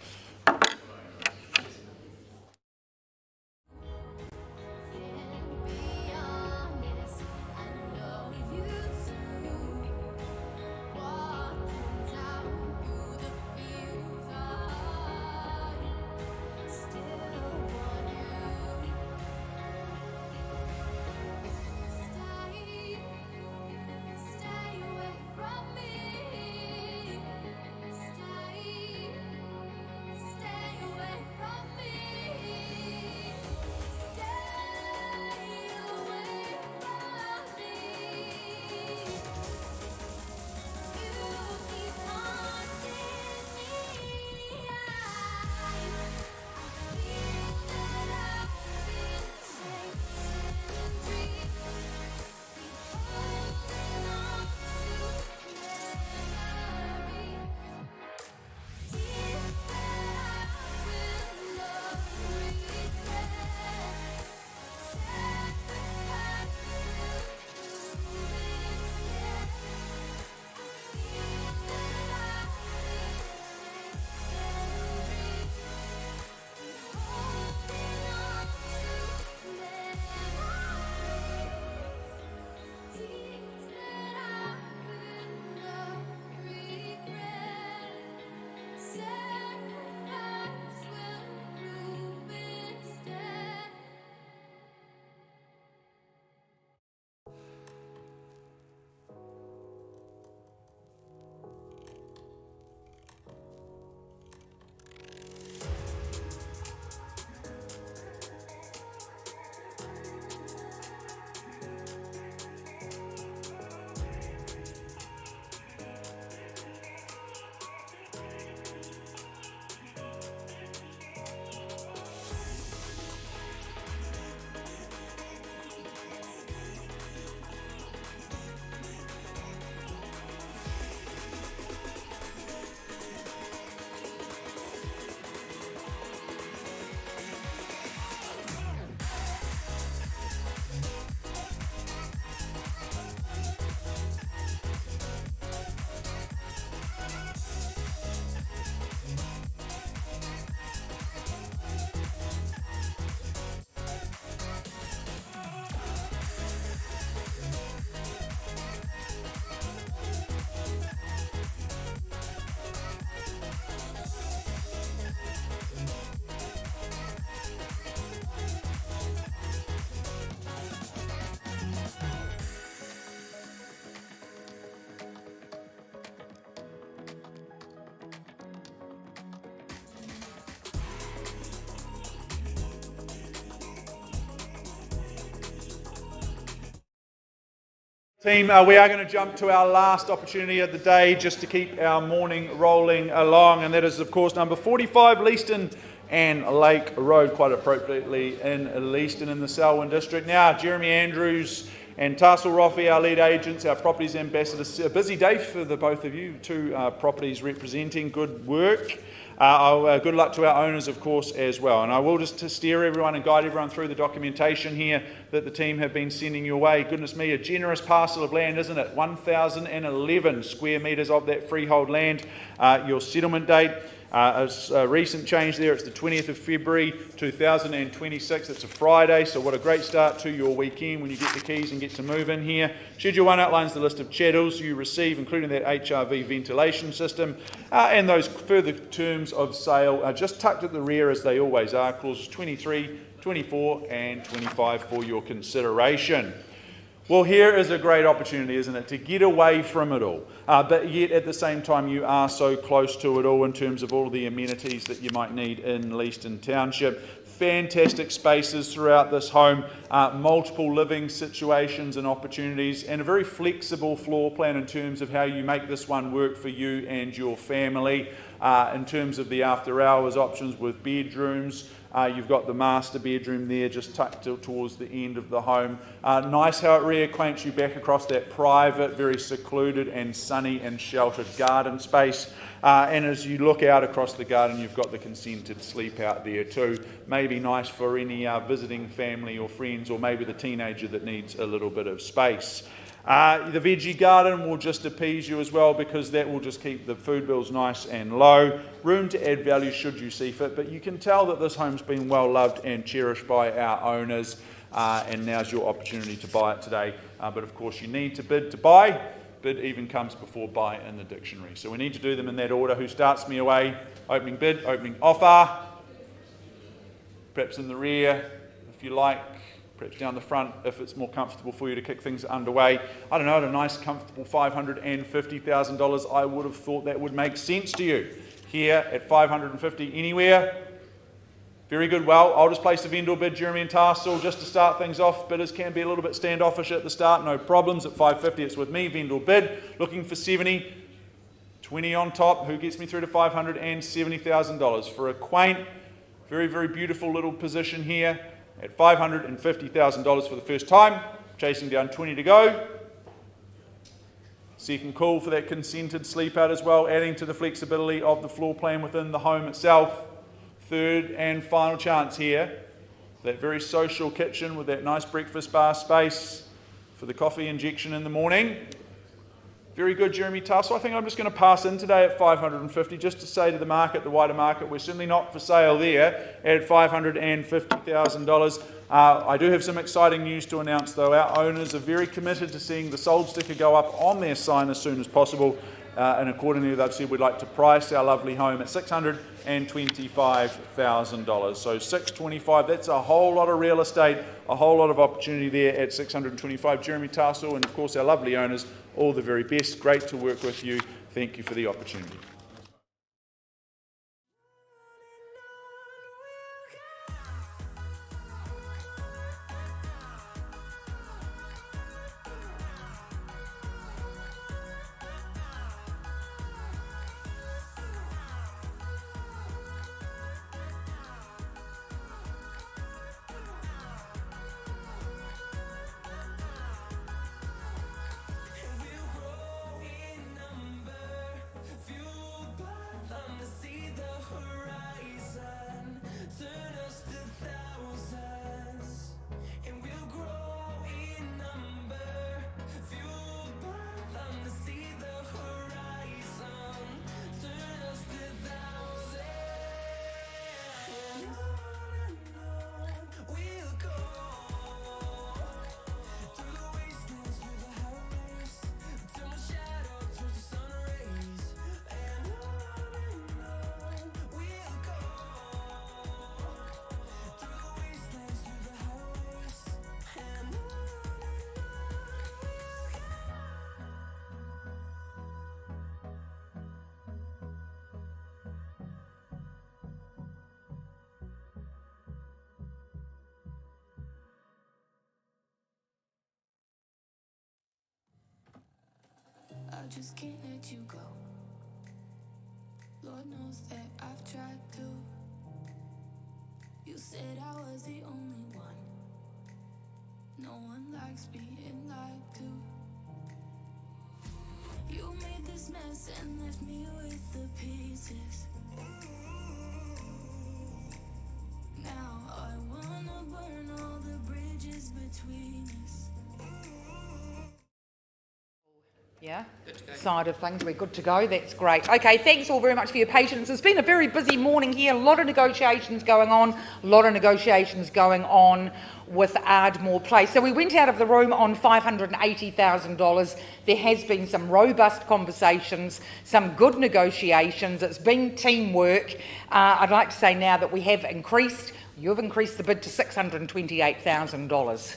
Team, we are going to jump to our last opportunity of the day just to keep our morning rolling along, and that is of course number 45 Leaston and Lake Road, quite appropriately in Leaston in the Selwyn district. Now Jeremy Andrews and Tarsal Roffey, our lead agents, our properties ambassadors. A busy day for the both of you, two properties representing. Good work. Good luck to our owners, of course, as well. And I will just to steer everyone and guide everyone through the documentation here that the team have been sending your way. Goodness me, a generous parcel of land, isn't it? 1,011 square metres of that freehold land. Your settlement date, a recent change there. It's the 20th of February 2026. It's a Friday, so what a great start to your weekend when you get the keys and get to move in here. Schedule 1 outlines the list of chattels you receive, including that HRV ventilation system, and those further terms of sale just tucked at the rear as they always are, clauses 23, 24 and 25 for your consideration. Well, here is a great opportunity, isn't it, to get away from it all, but yet at the same time you are so close to it all in terms of all of the amenities that you might need in Leeston Township. Fantastic spaces throughout this home, multiple living situations and opportunities, and a very flexible floor plan in terms of how you make this one work for you and your family. In terms of the after hours options with bedrooms, you've got the master bedroom there just tucked towards the end of the home. Nice how it reacquaints you back across that private, very secluded and sunny and sheltered garden space. And as you look out across the garden, you've got the consented sleep out there too. Maybe nice for any visiting family or friends, or maybe the teenager that needs a little bit of space. The veggie garden will just appease you as well, because that will just keep the food bills nice and low. Room to add value should you see fit, but you can tell that this home's been well loved and cherished by our owners, and now's your opportunity to buy it today. But of course you need to bid to buy. Bid even comes before buy in the dictionary. So we need to do them in that order. Who starts me away? Opening bid, opening offer. Perhaps in the rear, if you like. Perhaps down the front, if it's more comfortable for you to kick things underway. I don't know, at a nice, comfortable $550,000, I would have thought that would make sense to you. Here at $550,000, anywhere? Very good. Well, I'll just place the vendor bid, Jeremy and Tarsal, just to start things off. Bidders can be a little bit standoffish at the start, no problems. At $550,000, it's with me, vendor bid. Looking for 70, 20 on top. Who gets me through to $570,000 for a quaint, very, very beautiful little position here at $550,000 for the first time. Chasing down 20 to go. Second call for that consented sleep out as well, adding to the flexibility of the floor plan within the home itself. Third and final chance here. That very social kitchen with that nice breakfast bar space for the coffee injection in the morning. Very good, Jeremy Tarsal. I think I'm just going to pass in today at $550,000 just to say to the market, the wider market, we're certainly not for sale there at $550,000. I do have some exciting news to announce though. Our owners are very committed to seeing the sold sticker go up on their sign as soon as possible. And accordingly, they've said we'd like to price our lovely home at $625,000. So $625,000, that's a whole lot of real estate, a whole lot of opportunity there at $625,000. Jeremy Tarsal and of course our lovely owners, all the very best. Great to work with you. Thank you for the opportunity. I just can't let you go. Lord knows that I've tried to. You said I was the only one. No one likes being lied to. You made this mess and left me with the pieces. Now I wanna burn all the bridges between us. Yeah, side of things, we're good to go. That's great. Okay, thanks all very much for your patience. It's been a very busy morning here. A lot of negotiations going on. With Ardmore Place. So we went out of the room on $580,000. There has been some robust conversations, some good negotiations. It's been teamwork. I'd like to say now that you've increased the bid to $628,000.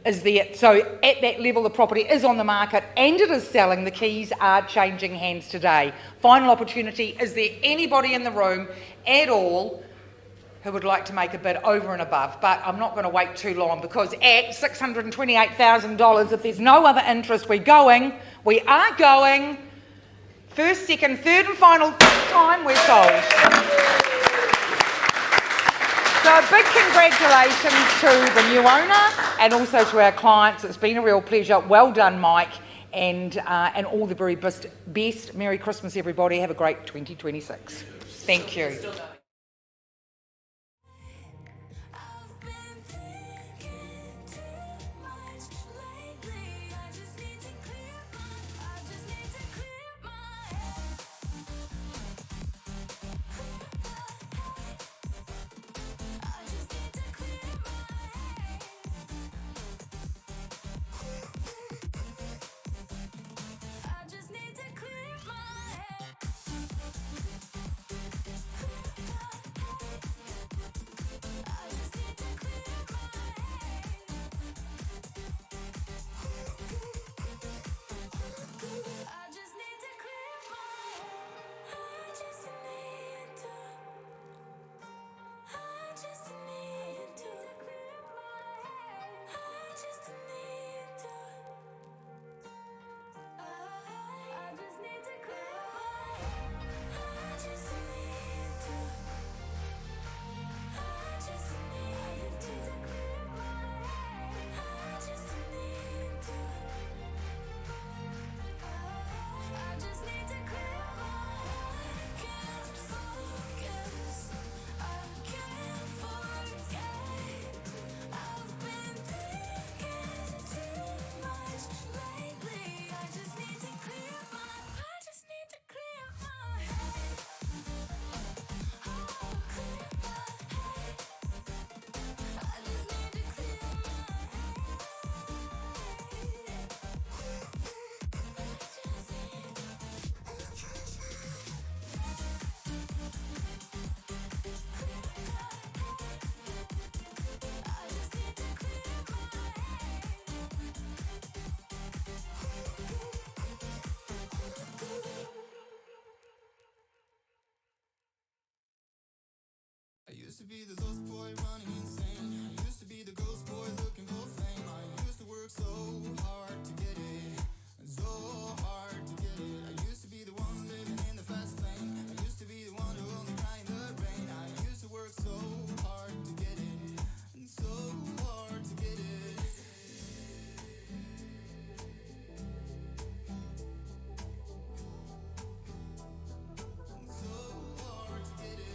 is there. So at that level, the property is on the market and it is selling. The keys are changing hands today. Final opportunity. Is there anybody in the room at all who would like to make a bid over and above? But I'm not going to wait too long, because at $628,000, if there's no other interest, we are going. First, second, third and final time we're sold. So a big congratulations to the new owner and also to our clients. It's been a real pleasure. Well done, Mike, and all the very best. Merry Christmas, everybody. Have a great 2026. Thank you. I've been thinking too much lately. I just need to clear my head. I just need to clear my head. I just need to clear my head. I just need to clear my head. I just need to clear my head. I just need to. I just need to clear my head. I just need to. I just need to clear my head. I just need to. I just need to clear my head. I just need to. I just need to clear my head. Can't focus. I can't forget. I've been thinking too much lately. I just need to clear my. I just need to clear my head. Oh, clear my head. I just need to clear my I used to be the lost boy running insane. I used to be the ghost boy looking for fame. I used to work so hard to get it, so hard to get it. I used to be the one living in the fast lane. I used to be the one who only cried in the rain. I used to work so hard to get it, and so hard to get it. And so hard to get it.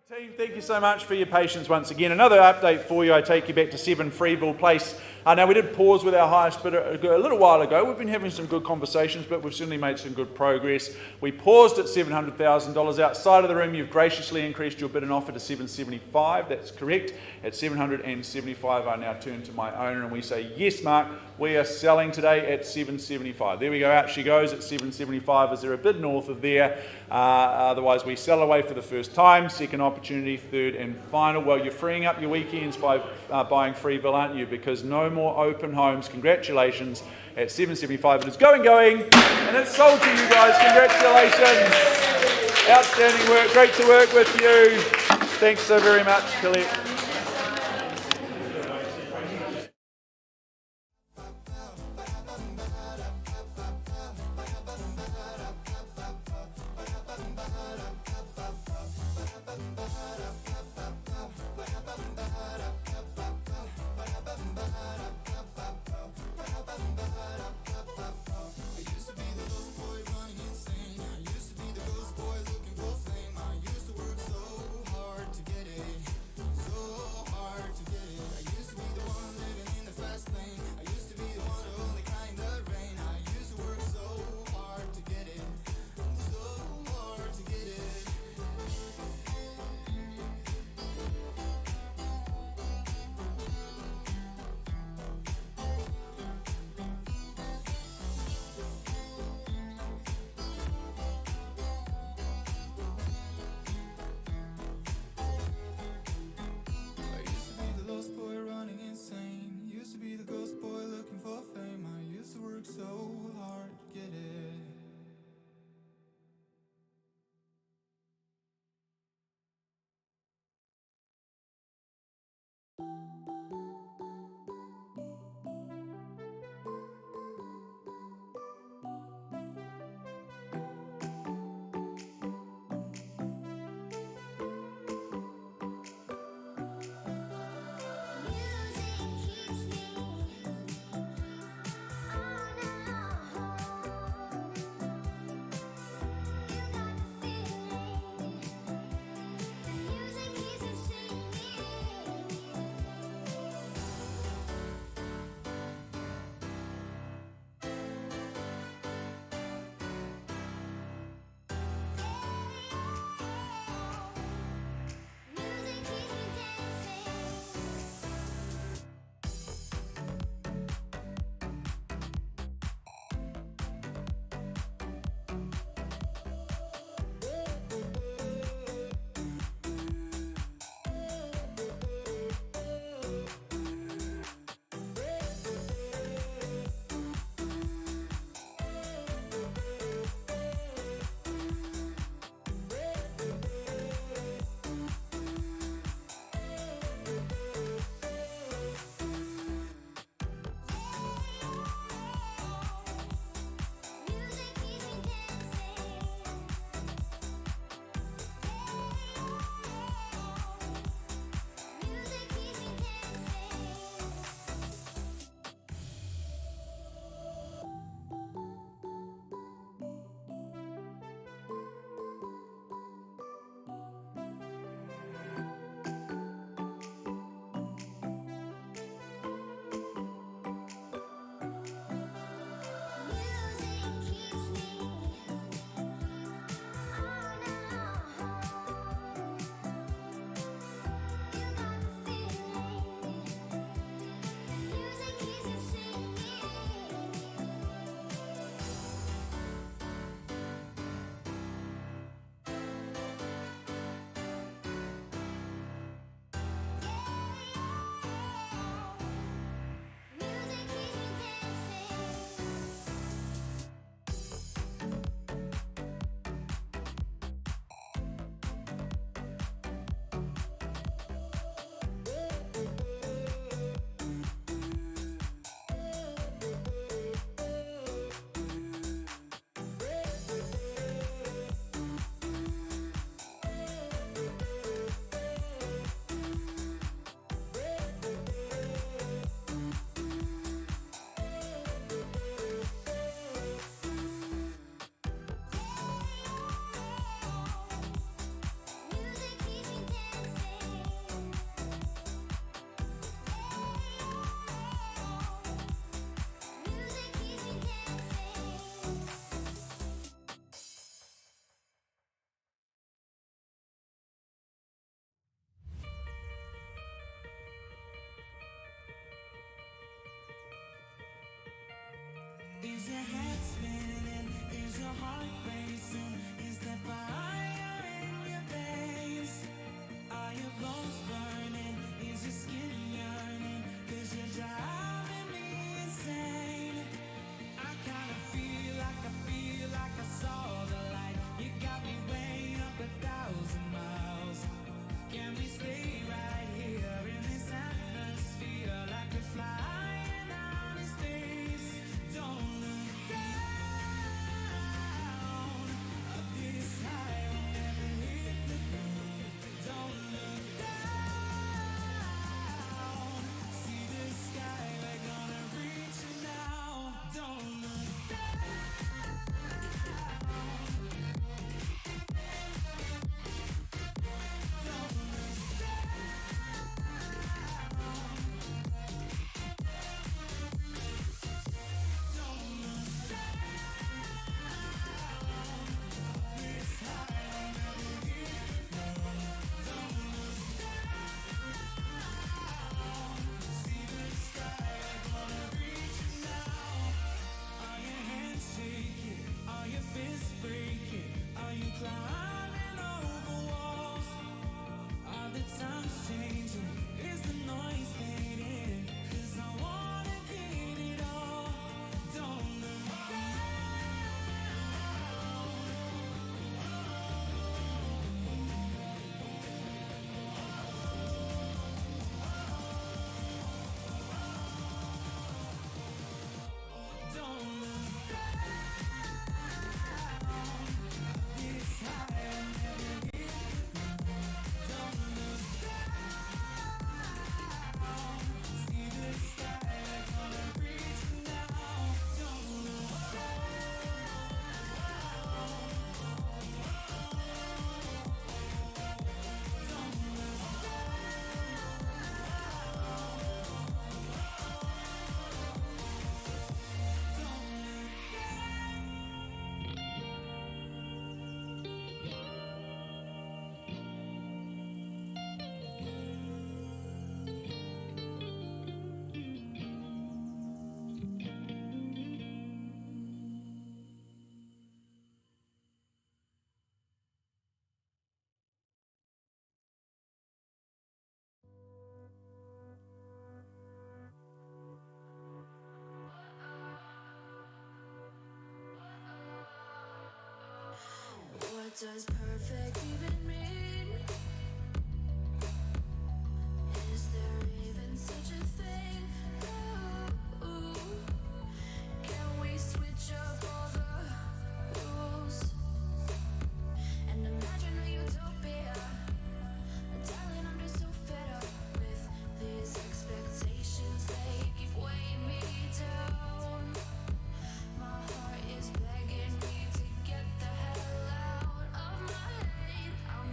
Team, thank you so much for your patience once again. Another update for you. I take you back to 7 Freeville Place. Now, we did pause with our highest bidder a little while ago. We've been having some good conversations, but we've certainly made some good progress. We paused at $700,000. Outside of the room, you've graciously increased your bid and offer to $775. That's correct. At $775, I now turn to my owner and we say, yes, Mark, we are selling today at $775. There we go. Out she goes at $775. Is there a bid north of there? Otherwise, we sell away for the first time. Second opportunity, third and final. Well, you're freeing up your weekends by buying Freeville, aren't you? Because no more open homes. Congratulations. At $775, it is going, and it's sold to you guys. Congratulations. Outstanding work. Great to work with you. Thanks so very much, Colette. Is your head spinning? Is your heart racing? Is there fire in your veins? Are your bones burning? Is your skin yearning? 'Cause you're driving me insane. I kinda feel like I saw the light. You got me way up 1,000 miles. Can we stay right here in this atmosphere like we're flying out in space? Don't look down. Up this high, we'll never hit the ground. Don't look down. See the sky, we're gonna reach it now. Don't look climbing over walls. Are the times changing? Is the noise fading? 'Cause I wanna get it all. Don't look down. Don't look down. This high, I'll never hit the ground. Don't look down. See the sky, we're gonna reach it now. Don't look What does perfect even mean? Is there even such a thing? Ooh, can we switch up all the rules and imagine a utopia? Darling, I'm just so fed up with these expectations. They keep weighing me down. My heart is begging me to get the hell out of my head. I'm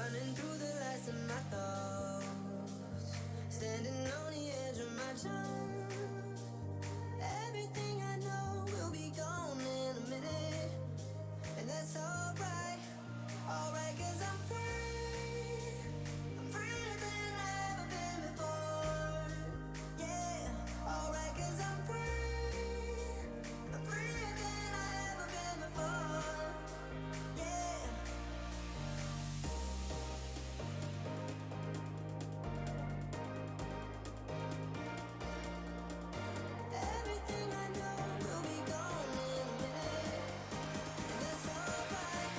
running through the last of my thoughts, standing on the edge of my jump. Everything I know will be gone in a minute, and that's alright, alright, 'cause I'm free. I'm freer than I've ever been before. Yeah, alright, 'cause I'm free. I'm freer than I've ever been before. Yeah. Everything I know will be gone in a minute, and that's alright.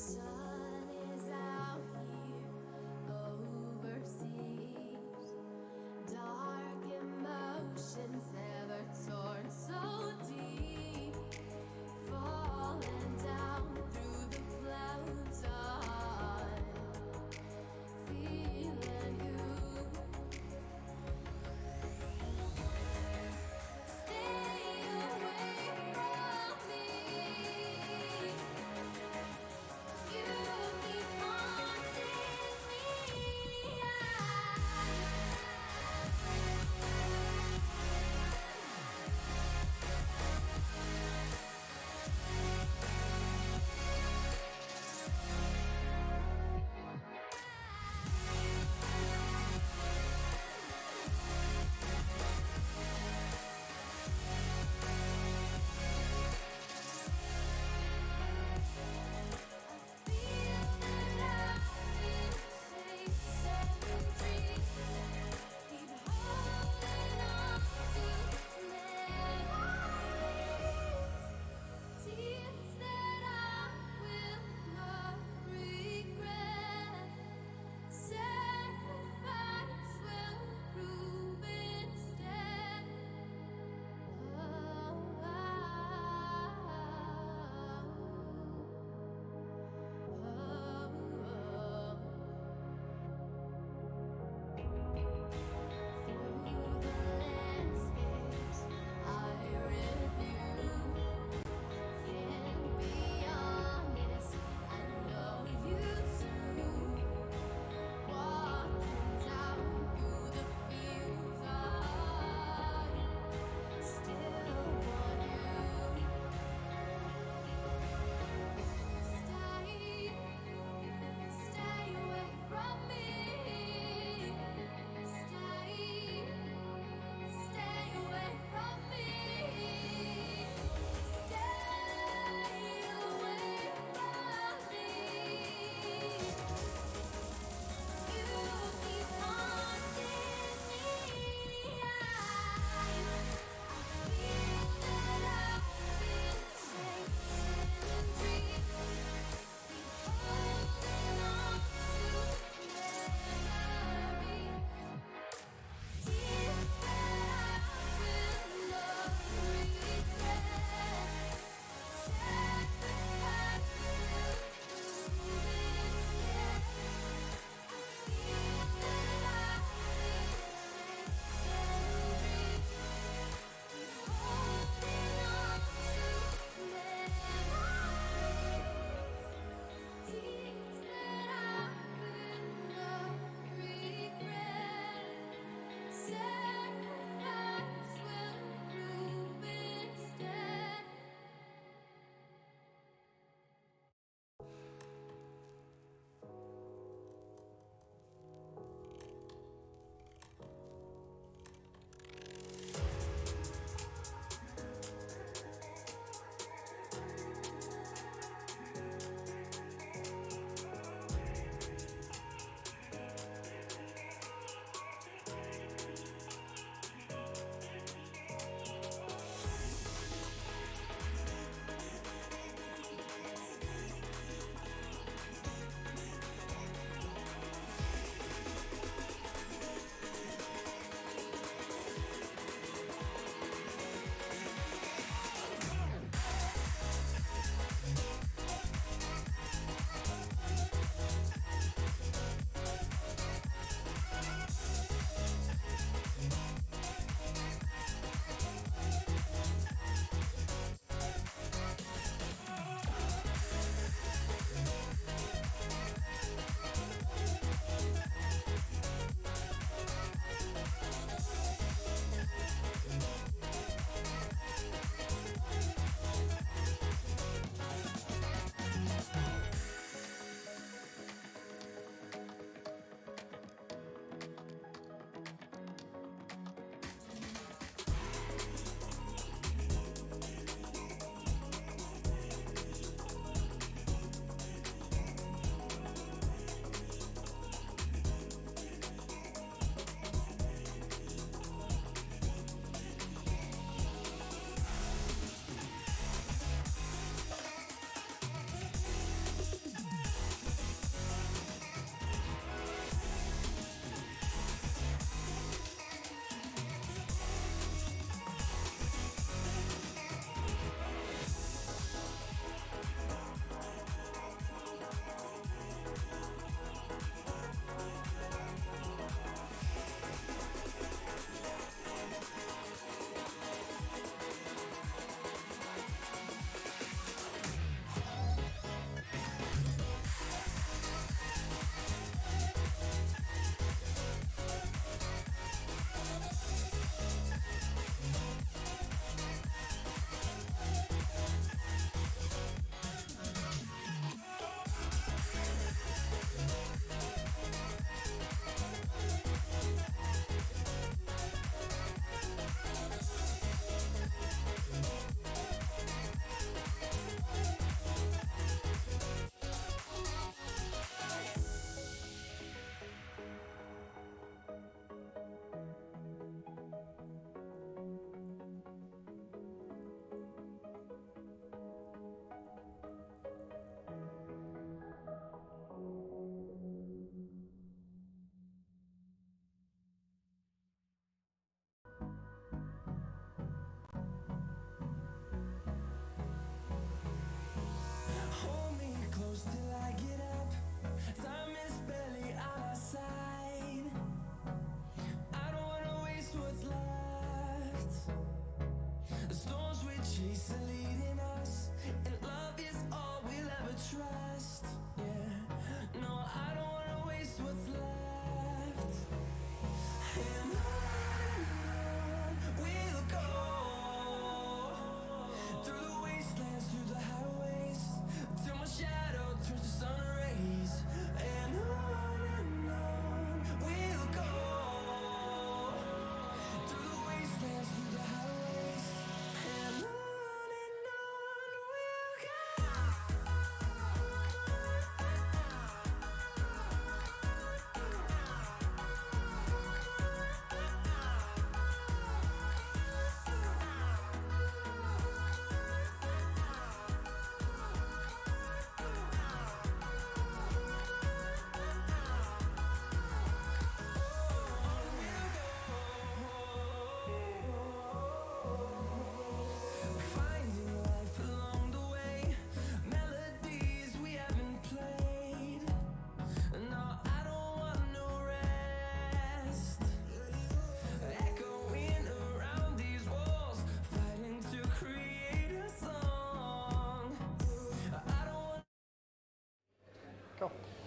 sun is out here overseas. Dark emotions ever torn so deep, falling down through the clouds. I'm feeling you. Stay away from me. You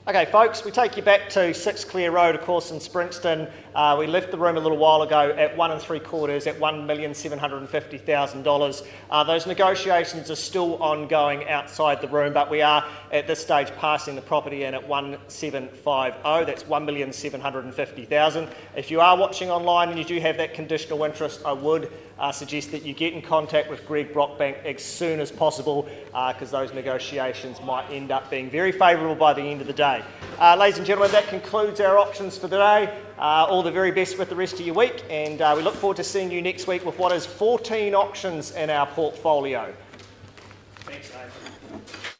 Okay, folks, we take you back to 6 Clear Road, of course, in Springston. We left the room a little while ago at 1 3/4 at $1,750,000. Those negotiations are still ongoing outside the room, but we are at this stage passing the property in at 1,750. That's $1,750,000. If you are watching online and you do have that conditional interest, I would suggest that you get in contact with Greg Brockbank as soon as possible, because those negotiations might end up being very favourable by the end of the day. Ladies and gentlemen, that concludes our options for today. All the very best with the rest of your week, and we look forward to seeing you next week with what is 14 auctions in our portfolio. Thanks, Nathan.